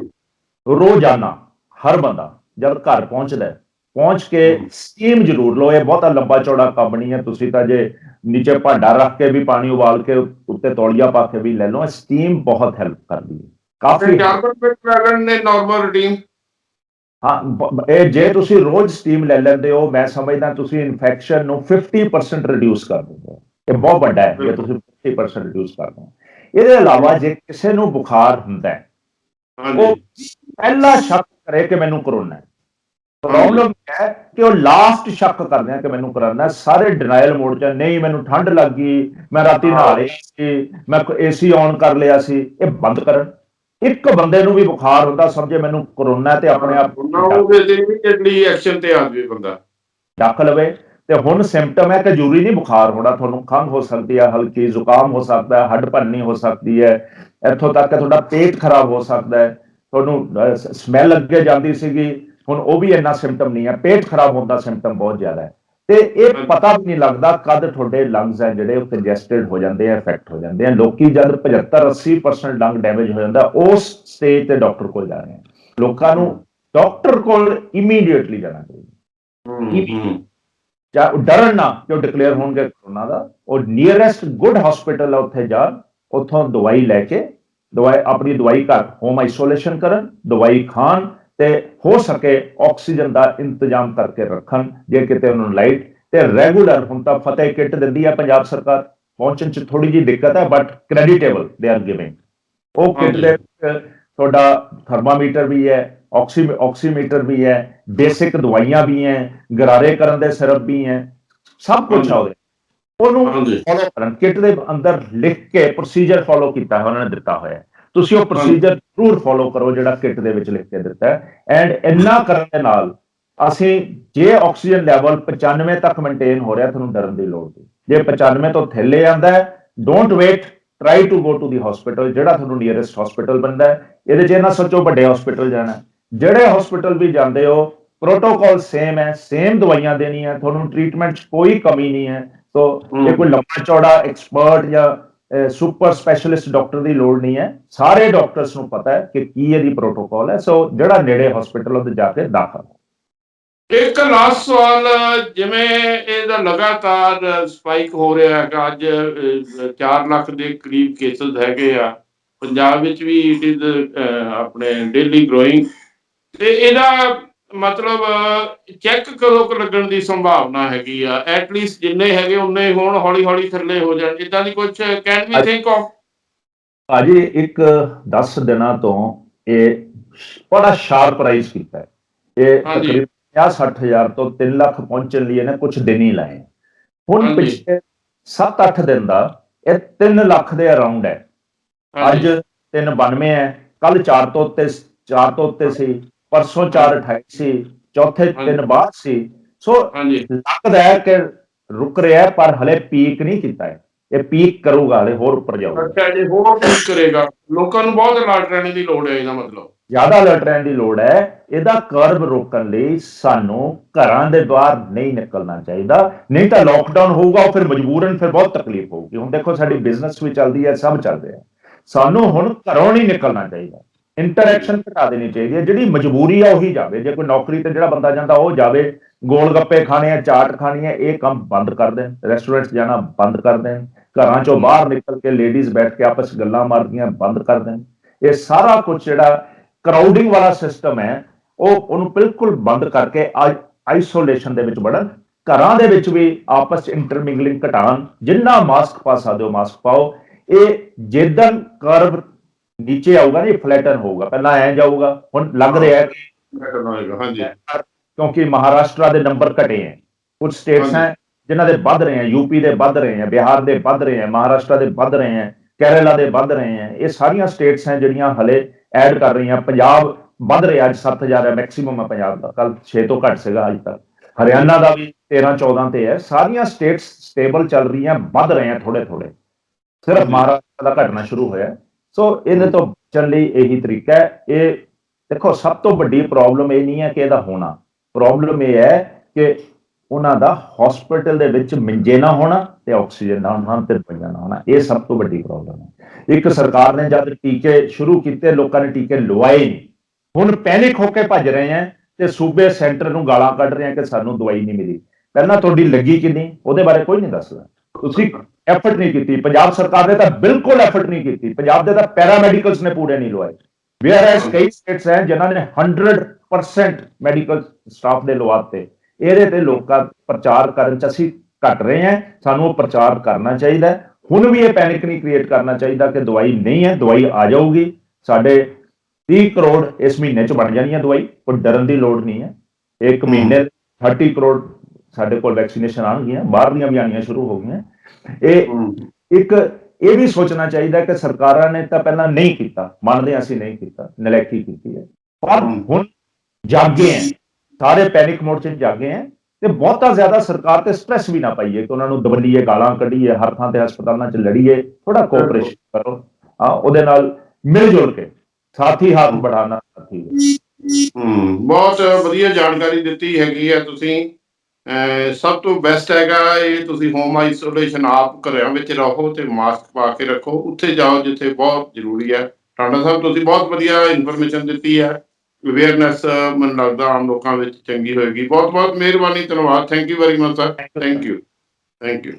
ਰੋਜ਼ਾਨਾ ਹਰ ਬੰਦਾ ਜਦ ਘਰ ਪਹੁੰਚਦਾ ਹੈ, ਪਹੁੰਚ ਕੇ ਸਟੀਮ ਜ਼ਰੂਰ ਲਓ। ਇਹ ਬਹੁਤਾ ਲੰਬਾ ਚੌੜਾ ਕੰਮ ਨਹੀਂ ਹੈ, ਤੁਸੀਂ ਤਾਂ ਜੇ ਨੀਚੇ ਭਾਂਡਾ ਰੱਖ ਕੇ ਵੀ ਪਾਣੀ ਉਬਾਲ ਕੇ ਉੱਤੇ ਤੌਲੀਆ ਪਾ ਕੇ ਵੀ ਲੈ ਲਓ, ਸਟੀਮ ਬਹੁਤ ਹੈਲਪ ਕਰਦੀ ਹੈ ਕਾਫੀ। ਨੇ ਨਾਰਮਲ ਰੂਟੀਨ ਹਾਂ, ਇਹ ਜੇ ਤੁਸੀਂ ਰੋਜ਼ ਸਟੀਮ ਲੈ ਲੈਂਦੇ ਹੋ, ਮੈਂ ਸਮਝਦਾ ਤੁਸੀਂ ਇਨਫੈਕਸ਼ਨ ਨੂੰ 50% ਰਿਡਿਊਸ ਕਰ ਦਿੰਦੇ ਹੋ। ਇਹ ਬਹੁਤ ਵੱਡਾ ਹੈ ਜੇ ਤੁਸੀਂ 50% ਰਿਡਿਊਸ ਕਰਦੇ ਹੋ। ਇਹਦੇ ਇਲਾਵਾ ਜੇ ਕਿਸੇ ਨੂੰ ਬੁਖਾਰ ਹੁੰਦਾ ਹੈ, ਉਹ ਪਹਿਲਾ ਸ਼ੱਕ ਕਰੇ ਕਿ ਮੈਨੂੰ ਕਰੋਨਾ ਹੈ। ਪ੍ਰੋਬਲਮ ਹੈ ਕਿ ਉਹ ਲਾਸਟ ਸ਼ੱਕ ਕਰਦੇ ਆ ਕਿ ਮੈਨੂੰ ਕਰੋਨਾ ਹੈ। ਸਾਰੇ ਡਿਨਾਈਲ ਮੋਡ 'ਚ, ਨਹੀਂ ਮੈਨੂੰ ਠੰਡ ਲੱਗ ਗਈ, ਮੈਂ ਰਾਤੀ ਨਹਾ ਲਿਆ ਸੀ, ਮੈਂ ਏਸੀ ਆਨ ਕਰ ਲਿਆ ਸੀ। ਇਹ ਬੰਦ ਕਰਨ। ਇੱਕ ਬੰਦੇ ਨੂੰ ਵੀ ਬੁਖਾਰ ਹੁੰਦਾ, ਸਮਝੇ ਮੈਨੂੰ ਕਰੋਨਾ ਤੇ ਆਪਣੇ ਆਪ ਐਕਸ਼ਨ ਤੇ ਆ ਜਾਵੇ, ਬੰਦਾ ਡੱਕ ਲਵੇ। ਤੇ ਹੁਣ ਸਿੰਪਟਮ ਹੈ ਕਿ ਜ਼ਰੂਰੀ ਨਹੀਂ ਬੁਖਾਰ ਹੋਣਾ, ਤੁਹਾਨੂੰ ਖੰਘ ਹੋ ਸਕਦੀ ਹੈ, ਹਲਕੀ ਜ਼ੁਕਾਮ ਹੋ ਸਕਦਾ ਹੈ, ਹੱਡ ਭੰਨੀ ਹੋ ਸਕਦੀ ਹੈ, ਇੱਥੋਂ ਤੱਕ ਕਿ ਤੁਹਾਡਾ ਪੇਟ ਖਰਾਬ ਹੋ ਸਕਦਾ ਹੈ, ਤੁਹਾਨੂੰ ਸਮੈਲ ਅੱਗੇ ਜਾਂਦੀ ਸੀਗੀ, ਹੁਣ ਉਹ ਵੀ ਇੰਨਾ ਸਿੰਪਟਮ ਨਹੀਂ ਹੈ, ਪੇਟ ਖਰਾਬ ਹੋਣ ਦਾ ਸਿੰਪਟਮ ਬਹੁਤ ਜ਼ਿਆਦਾ ਹੈ। ਤੇ ਇਹ ਪਤਾ ਵੀ ਨਹੀਂ ਲੱਗਦਾ ਕਦ ਤੁਹਾਡੇ ਲੰਗਸ ਹੈ ਜਿਹੜੇ ਉਹ ਕੰਜੈਸਟਡ ਹੋ ਜਾਂਦੇ ਆ, ਇਫੈਕਟ ਹੋ ਜਾਂਦੇ ਆ। ਲੋਕੀ ਜਦ 75-80% ਲੰਗ ਡੈਮੇਜ ਹੋ ਜਾਂਦਾ, ਉਸ ਸਟੇਜ ਤੇ ਡਾਕਟਰ ਕੋਲ ਜਾ ਰਹੇ ਆ। ਲੋਕਾਂ ਨੂੰ ਡਾਕਟਰ ਕੋਲ ਇਮੀਡੀਏਟਲੀ ਜਾਣਾ ਚਾਹੀਦਾ। ਡਰਨ ਨਾ ਕਿ ਉਹ ਡਿਕਲੇਅਰ ਹੋਣਗੇ ਕਰੋਨਾ ਦਾ, ਉਹ ਨੀਅਰੈਸਟ ਗੁੱਡ ਹਸਪੀਟਲ ਹੈ ਉੱਥੇ ਜਾਣ, ਉੱਥੋਂ ਦਵਾਈ ਲੈ ਕੇ ਆਪਣੀ ਦਵਾਈ ਘਰ ਹੋਮ ਆਈਸੋਲੇਸ਼ਨ ਕਰਨ, ਦਵਾਈ ਖਾਣ ਤੇ ਹੋ ਸਕੇ ਆਕਸੀਜਨ ਦਾ ਇੰਤਜ਼ਾਮ ਕਰਕੇ ਰੱਖਣ। ਜੇ ਕਿਤੇ ਉਹਨਾਂ ਨੂੰ ਲਾਈਟ ਤੇ ਰੈਗੂਲਰ, ਹੁਣ ਤਾਂ ਫਤਿਹ ਕਿੱਟ ਦਿੰਦੀ ਹੈ ਪੰਜਾਬ ਸਰਕਾਰ, ਪਹੁੰਚਣ 'ਚ ਥੋੜੀ ਜਿਹੀ ਦਿੱਕਤ ਹੈ ਬਟ ਕ੍ਰੈਡੀਟੇਬਲ ਦੇ ਆਰ ਗਿਵਿੰਗ। ਉਹ ਕਿੱਟ ਦੇ ਤੁਹਾਡਾ ਥਰਮਾਮੀਟਰ ਵੀ ਹੈ, ਆਕਸੀਮੀਟਰ ਵੀ ਹੈ, ਬੇਸਿਕ ਦਵਾਈਆਂ ਵੀ ਹੈ, ਗਰਾਰੇ ਕਰਨ ਦੇ ਸਿਰਪ ਵੀ ਹੈ, ਸਭ ਕੁਝ ਆ ਉਹਨੂੰ ਫੋਲੋ ਕਰਨ। ਕਿੱਟ ਦੇ ਅੰਦਰ ਲਿਖ ਕੇ ਪ੍ਰੋਸੀਜਰ ਫੋਲੋ ਕੀਤਾ ਹੈ, ਉਹਨਾਂ ਨੇ ਦਿੱਤਾ ਹੋਇਆ। ਤੁਸੀਂ ਉਹ ਪ੍ਰੋਸੀਜਰ ਜ਼ਰੂਰ ਫੋਲੋ ਕਰੋ ਜਿਹੜਾ ਕਿੱਟ ਦੇ ਵਿੱਚ ਲਿਖ ਕੇ ਦਿੱਤਾ ਹੈ। ਐਂਡ ਇੰਨਾ ਕਰਨ ਦੇ ਨਾਲ ਅਸੀਂ ਜੇ ਆਕਸੀਜਨ ਲੈਵਲ 95 ਤੱਕ ਮੇਨਟੇਨ ਹੋ ਰਿਹਾ, ਤੁਹਾਨੂੰ ਡਰਨ ਦੀ ਲੋੜ ਨਹੀਂ। ਜੇ 95 ਤੋਂ ਥੱਲੇ ਆਉਂਦਾ ਹੈ, don't wait, try to go to the hospital, ਜਿਹੜਾ ਤੁਹਾਨੂੰ ਨੀਅਰੈਸਟ ਹਸਪੀਟਲ ਬਣਦਾ ਹੈ। ਇਹਦੇ 'ਚ ਇਹਨਾਂ ਸੋਚੋ ਵੱਡੇ ਹਸਪੀਟਲ ਜਾਣਾ, ਜਿਹੜੇ ਹਸਪੀਟਲ ਵੀ ਜਾਂਦੇ ਹੋ ਪ੍ਰੋਟੋਕੋਲ ਸੇਮ ਹੈ, ਸੇਮ ਦਵਾਈਆਂ ਦੇਣੀਆਂ, ਤੁਹਾਨੂੰ ਟ੍ਰੀਟਮੈਂਟ 'ਚ ਕੋਈ ਕਮੀ ਨਹੀਂ ਹੈ। ਸੋ ਇਹ ਕੋਈ ਲੰਬਾ ਚੌੜਾ ਐਕਸਪਰਟ ਜਾਂ ਸੁਪਰ ਸਪੈਸ਼ਲਿਸਟ ਡਾਕਟਰ ਦੀ ਲੋੜ ਨਹੀਂ ਹੈ। ਸਾਰੇ ਡਾਕਟਰਸ ਨੂੰ ਪਤਾ ਹੈ ਕਿ ਕੀ ਇਹਦੀ ਪ੍ਰੋਟੋਕੋਲ ਹੈ। ਸੋ ਜਿਹੜਾ ਨੇੜੇ ਹਸਪੀਟਲ ਉੱਤੇ ਜਾ ਕੇ ਦਾਖਲ। ਇੱਕ ਲਾਸਟ ਸਵਾਲ, ਜਿਵੇਂ ਇਹਦਾ ਲਗਾਤਾਰ ਸਪਾਈਕ ਹੋ ਰਿਹਾ ਹੈਗਾ, ਅੱਜ 4 ਲੱਖ ਦੇ ਕਰੀਬ ਕੇਸਿਸ ਹੈਗੇ ਆ ਪੰਜਾਬ ਵਿੱਚ ਵੀ, ਇਟ ਇਜ਼ ਆਪਣੇ ਡੇਲੀ ਗਰੋਇੰਗ, ਤੇ ਇਹਦਾ ਮਤਲਬ ਚੈੱਕ ਕਦੋਂ ਕੁ ਲੱਗਣ ਦੀ ਸੰਭਾਵਨਾ ਹੈਗੀ ਆ? ਐਟਲੀਸਟ ਜਿੰਨੇ ਹੈਗੇ ਉਨੇ ਹੋਣ, ਹੌਲੀ ਹੌਲੀ ਥੱਲੇ ਹੋ ਜਾਣ, ਇਦਾਂ ਦੀ ਕੁਝ ਕੈਨ ਵੀ ਥਿੰਕ ਆਫ? ਭਾਜੀ ਇੱਕ 10 ਦਿਨਾਂ ਤੋਂ ਇਹ ਬੜਾ ਸ਼ਾਰਪ ਰਾਈਜ਼ ਕੀਤਾ ਹੈ। ਇਹ ਤਕਰੀਬਨ 50-60 ਹਜ਼ਾਰ ਤੋਂ 3 ਲੱਖ ਪਹੁੰਚਣ ਲਈ ਇਹਨੇ ਕੁਝ ਦਿਨ ਹੀ ਲਾਏ। ਹੁਣ ਪਿਛਲੇ 7-8 ਦਿਨ ਦਾ ਇਹ 3 ਲੱਖ ਦੇ ਅਰਾਊਂਡ ਹੈ। ਅੱਜ 392 ਹੈ, ਕੱਲ 4 ਤੋਂ ਉੱਤੇ ਸੀ, ਪਰਸੋਂ 428 ਸੀ, ਚੌਥੇ ਦਿਨ ਬਾਅਦ ਸੀ। ਸੋ ਲੱਗਦਾ ਹੈ ਕਿ ਰੁਕ ਰਿਹਾ, ਪਰ ਹਲੇ ਪੀਕ ਨਹੀਂ ਕੀਤਾ ਹੈ। ਇਹ ਪੀਕ ਕਰੂਗਾ, ਹਲੇ ਹੋਰ ਉੱਪਰ ਜਾਊਗਾ। ਅੱਛਾ ਜੀ, ਹੋਰ ਪੀਕ ਕਰੇਗਾ। ਲੋਕਾਂ ਨੂੰ ਬਹੁਤ ਅਲਰਟ ਰਹਿਣ ਦੀ ਲੋੜ ਹੈ, ਇਹਦਾ ਮਤਲਬ ਜ਼ਿਆਦਾ ਅਲਰਟ ਰਹਿਣ ਦੀ ਲੋੜ ਹੈ। ਇਹਦਾ ਕਰਵ ਰੋਕਣ ਲਈ ਸਾਨੂੰ ਘਰਾਂ ਦੇ ਬਾਹਰ ਨਹੀਂ ਨਿਕਲਣਾ ਚਾਹੀਦਾ, ਨਹੀਂ ਤਾਂ ਲੋਕਡਾਊਨ ਹੋਊਗਾ, ਉਹ ਫਿਰ ਮਜਬੂਰਨ ਫਿਰ ਬਹੁਤ ਤਕਲੀਫ ਹੋਊਗੀ। ਹੁਣ ਦੇਖੋ ਸਾਡੀ ਬਿਜ਼ਨਸ ਵੀ ਚੱਲਦੀ ਹੈ, ਸਭ ਚੱਲਦੇ ਆ, ਸਾਨੂੰ ਹੁਣ ਘਰੋਂ ਨਹੀਂ ਨਿਕਲਣਾ ਚਾਹੀਦਾ। ਇੰਟਰੈਕਸ਼ਨ ਘਟਾ ਦੇਣੀ ਚਾਹੀਦੀ ਹੈ। ਜਿਹੜੀ ਮਜਬੂਰੀ ਆ ਉਹੀ ਜਾਵੇ। ਜੇ ਕੋਈ ਨੌਕਰੀ ਤੇ ਜਿਹੜਾ ਬੰਦਾ ਜਾਂਦਾ ਉਹ ਜਾਵੇ, ਗੋਲ ਗੱਪੇ ਖਾਣੇ ਆ, ਚਾਟ ਖਾਣੀ ਹੈ, ਇਹ ਕੰਮ ਬੰਦ ਕਰ ਦੇਣ, ਰੈਸਟੋਰੈਂਟ ਜਾਣਾ ਬੰਦ ਕਰ ਦੇਣ, ਘਰਾਂ ਚੋਂ ਬਾਹਰ ਨਿਕਲ ਕੇ ਲੇਡੀਜ਼ ਬੈਠ ਕੇ ਆਪਸ ਵਿੱਚ ਗੱਲਾਂ ਮਾਰਦੀਆਂ ਬੰਦ ਕਰ ਦੇਣ। ਇਹ ਸਾਰਾ ਕੁਝ ਜਿਹੜਾ ਕਰਾਊਡਿੰਗ ਵਾਲਾ ਸਿਸਟਮ ਹੈ, ਉਹਨੂੰ ਬਿਲਕੁਲ ਬੰਦ ਕਰਕੇ ਆਈਸੋਲੇਸ਼ਨ ਦੇ ਵਿੱਚ ਵੜਨ। ਘਰਾਂ ਦੇ ਵਿੱਚ ਵੀ ਆਪਸ ਚ ਇੰਟਰਮਿੰਗਲਿੰਗ ਘਟਾਉਣ, ਜਿੰਨਾ ਮਾਸਕ ਪਾ ਸਕਦੇ ਹੋ ਮਾਸਕ ਪਾਓ। ਇਹ ਜਿੱਦਣ ਕਰਵ ਨੀਚੇ ਆਊਗਾ ਨਾ, ਇਹ ਫਲੈਟਨ ਹੋਊਗਾ, ਪਹਿਲਾਂ ਐ ਜਾਊਗਾ, ਹੁਣ ਲੱਗ ਰਿਹਾ ਕਿ ਕਿਉਂਕਿ ਮਹਾਰਾਸ਼ਟਰ ਦੇ ਨੰਬਰ ਘਟੇ ਹੈ, ਕੁਝ ਸਟੇਟਸ ਹੈ ਜਿਨ੍ਹਾਂ ਦੇ ਵੱਧ ਰਹੇ ਹੈ, यूपी ਦੇ ਵੱਧ ਰਹੇ ਹੈ, ਬਿਹਾਰ ਦੇ ਵੱਧ ਰਹੇ ਹੈ, ਮਹਾਰਾਸ਼ਟਰ ਦੇ ਵੱਧ ਰਹੇ ਹੈ। ਕੇਰਲਾ ਦੇ ਵੱਧ ਰਹੇ ਹੈ। ਇਹ ਸਾਰੀਆਂ ਸਟੇਟਸ ਹੈ ਜਿਹੜੀਆਂ ਹਲੇ ਐਡ ਕਰ ਰਹੀਆਂ। ਪੰਜਾਬ ਵੱਧ ਰਿਹਾ, ਅੱਜ 7000 ਹੈ ਮੈਕਸਿਮਮ ਹੈ ਪੰਜਾਬ ਦਾ, ਕੱਲ 6 ਤੋਂ ਘੱਟ ਸੀਗਾ ਅੱਜ ਤੱਕ। ਹਰਿਆਣਾ ਦਾ ਵੀ 13-14 ਤੇ ਹੈ। ਸਾਰੀਆਂ ਸਟੇਟਸ ਸਟੇਬਲ ਚੱਲ ਰਹੀਆਂ, ਵੱਧ ਰਹੇ ਆ ਥੋੜੇ ਥੋੜੇ। ਸਿਰਫ ਮਹਾਰਾਸ਼ਟਰ ਦਾ ਘਟਣਾ ਸ਼ੁਰੂ ਹੋਇਆ। ਸੋ ਇਹਦੇ ਤੋਂ ਬਚਣ ਲਈ ਇਹੀ ਤਰੀਕਾ ਹੈ। ਇਹ ਦੇਖੋ, ਸਭ ਤੋਂ ਵੱਡੀ ਪ੍ਰੋਬਲਮ ਇਹ ਨਹੀਂ ਹੈ ਕਿ ਇਹਦਾ ਹੋਣਾ, ਪ੍ਰੋਬਲਮ ਇਹ ਹੈ ਕਿ ਉਹਨਾਂ ਦਾ ਹਸਪੀਟਲ ਦੇ ਵਿੱਚ ਮੰਜੇ ਨਾ ਹੋਣਾ ਤੇ ਆਕਸੀਜਨ ਨਾ ਹੋਣਾ ਤੇ ਦਵਾਈਆਂ ਨਾ ਹੋਣਾ। ਇਹ ਸਭ ਤੋਂ ਵੱਡੀ ਪ੍ਰੋਬਲਮ ਹੈ। ਇੱਕ ਸਰਕਾਰ ਨੇ ਜਦ ਟੀਕੇ ਸ਼ੁਰੂ ਕੀਤੇ, ਲੋਕਾਂ ਨੇ ਟੀਕੇ ਲਵਾਏ ਨਹੀਂ, ਹੁਣ ਪੈਨਿਕ ਹੋ ਕੇ ਭੱਜ ਰਹੇ ਆ ਤੇ ਸੂਬੇ ਸੈਂਟਰ ਨੂੰ ਗਾਲਾਂ ਕੱਢ ਰਹੇ ਆ ਕਿ ਸਾਨੂੰ ਦਵਾਈ ਨਹੀਂ ਮਿਲੀ। ਪਹਿਲਾਂ ਤੁਹਾਡੀ ਲੱਗੀ ਕਿੰਨੀ, ਉਹਦੇ ਬਾਰੇ ਕੋਈ ਨਹੀਂ ਦੱਸਦਾ। ਤੁਸੀਂ ਐਫਰਟ ਨਹੀਂ ਕੀਤੀ, ਪੰਜਾਬ ਸਰਕਾਰ ਨੇ ਤਾਂ ਬਿਲਕੁਲ ਐਫਰਟ ਨਹੀਂ ਕੀਤੀ। ਪੰਜਾਬ ਦੇ ਤਾਂ ਪੈਰਾਮੈਡੀਕਲਸ ਨੇ ਪੂਰੇ ਨਹੀਂ ਲਵਾਏ। ਵੇਅਰ ਕਈ ਸਟੇਟਸ ਹੈ ਜਿਨ੍ਹਾਂ ਨੇ 100% ਮੈਡੀਕਲ ਸਟਾਫ ਦੇ ਲਵਾਤੇ। ਇਹਦੇ ਤੇ ਲੋਕਾਂ ਪ੍ਰਚਾਰ ਕਰਨ ਚ ਅਸੀਂ ਘਟ ਰਹੇ ਹਾਂ। ਸਾਨੂੰ ਉਹ ਪ੍ਰਚਾਰ ਕਰਨਾ ਚਾਹੀਦਾ। ਹੁਣ ਵੀ ਇਹ ਪੈਨਿਕ ਨਹੀਂ ਕ੍ਰੀਏਟ ਕਰਨਾ ਚਾਹੀਦਾ ਕਿ ਦਵਾਈ ਨਹੀਂ ਹੈ, ਦਵਾਈ ਆ ਜਾਊਗੀ। ਸਾਡੇ 30 ਕਰੋੜ ਇਸ ਮਹੀਨੇ ਚ ਬਣ ਜਾਣੀ ਹੈ ਦਵਾਈ, ਕੋਈ ਡਰਨ ਦੀ ਲੋੜ ਨਹੀਂ ਹੈ। ਇੱਕ ਮਹੀਨੇ 30 ਕਰੋੜ ਸਾਡੇ ਕੋਲ ਵੈਕਸੀਨੇਸ਼ਨ ਆਉਣਗੀਆਂ, ਬਾਹਰਲੀਆਂ ਵੀ ਆਉਣੀਆਂ ਸ਼ੁਰੂ ਹੋ ਗਈਆਂ। ਇਹ ਵੀ ਸੋਚਣਾ ਚਾਹੀਦਾ ਕਿ ਸਰਕਾਰਾਂ ਨੇ ਤਾਂ ਪਹਿਲਾਂ ਨਹੀਂ ਕੀਤਾ, ਮੰਨਦੇ ਅਸੀਂ ਨਹੀਂ ਕੀਤਾ, ਨਲਾਇਕੀ ਕੀਤੀ ਹੈ, ਪਰ ਹੁਣ ਜਾਗੇ ਹੈ, ਸਾਰੇ ਪੈਨਿਕ ਮੋਡ ਚ ਜਾਗੇ ਹੈ ਤੇ ਬਹੁਤਾ ਜ਼ਿਆਦਾ ਸਰਕਾਰ ਤੇ ਸਟ੍ਰੈਸ ਵੀ ਨਾ ਪਾਈਏ ਕਿ ਉਹਨਾਂ ਨੂੰ ਦਬਲੀਏ, ਗਾਲਾਂ ਕੱਢੀਏ, ਹਰ ਥਾਂ ਤੇ ਹਸਪਤਾਲਾਂ ਚ ਲੜੀਏ। ਥੋੜਾ ਕੋਆਪਰੇਸ਼ਨ ਕਰੋ, ਉਹਦੇ ਨਾਲ ਮਿਲ ਜੁਲ ਕੇ ਸਾਥੀ ਹੱਥ बढ़ाना ਸਾਥੀ। ਬਹੁਤ ਵਧੀਆ ਜਾਣਕਾਰੀ ਦਿੱਤੀ ਹੈਗੀ ਹੈ ਤੁਸੀਂ। ਸਭ ਤੋਂ ਬੈਸਟ ਹੈਗਾ ਇਹ, ਤੁਸੀਂ ਹੋਮ ਆਈਸੋਲੇਸ਼ਨ ਆਪ ਘਰਾਂ ਵਿੱਚ ਰਹੋ ਤੇ ਮਾਸਕ ਪਾ ਕੇ ਰੱਖੋ, ਉੱਥੇ ਜਾਓ ਜਿੱਥੇ ਬਹੁਤ ਜ਼ਰੂਰੀ ਹੈ। ਟਾਂਡਾ ਸਾਹਿਬ ਤੁਸੀਂ ਬਹੁਤ ਵਧੀਆ ਇਨਫੋਰਮੇਸ਼ਨ ਦਿੱਤੀ ਹੈ। ਅਵੇਅਰਨੈਸ ਮੈਨੂੰ ਲੱਗਦਾ ਆਮ ਲੋਕਾਂ ਵਿੱਚ ਚੰਗੀ ਹੋਏਗੀ। ਬਹੁਤ ਬਹੁਤ ਮਿਹਰਬਾਨੀ, ਧੰਨਵਾਦ। Thank you very much sir. Thank you.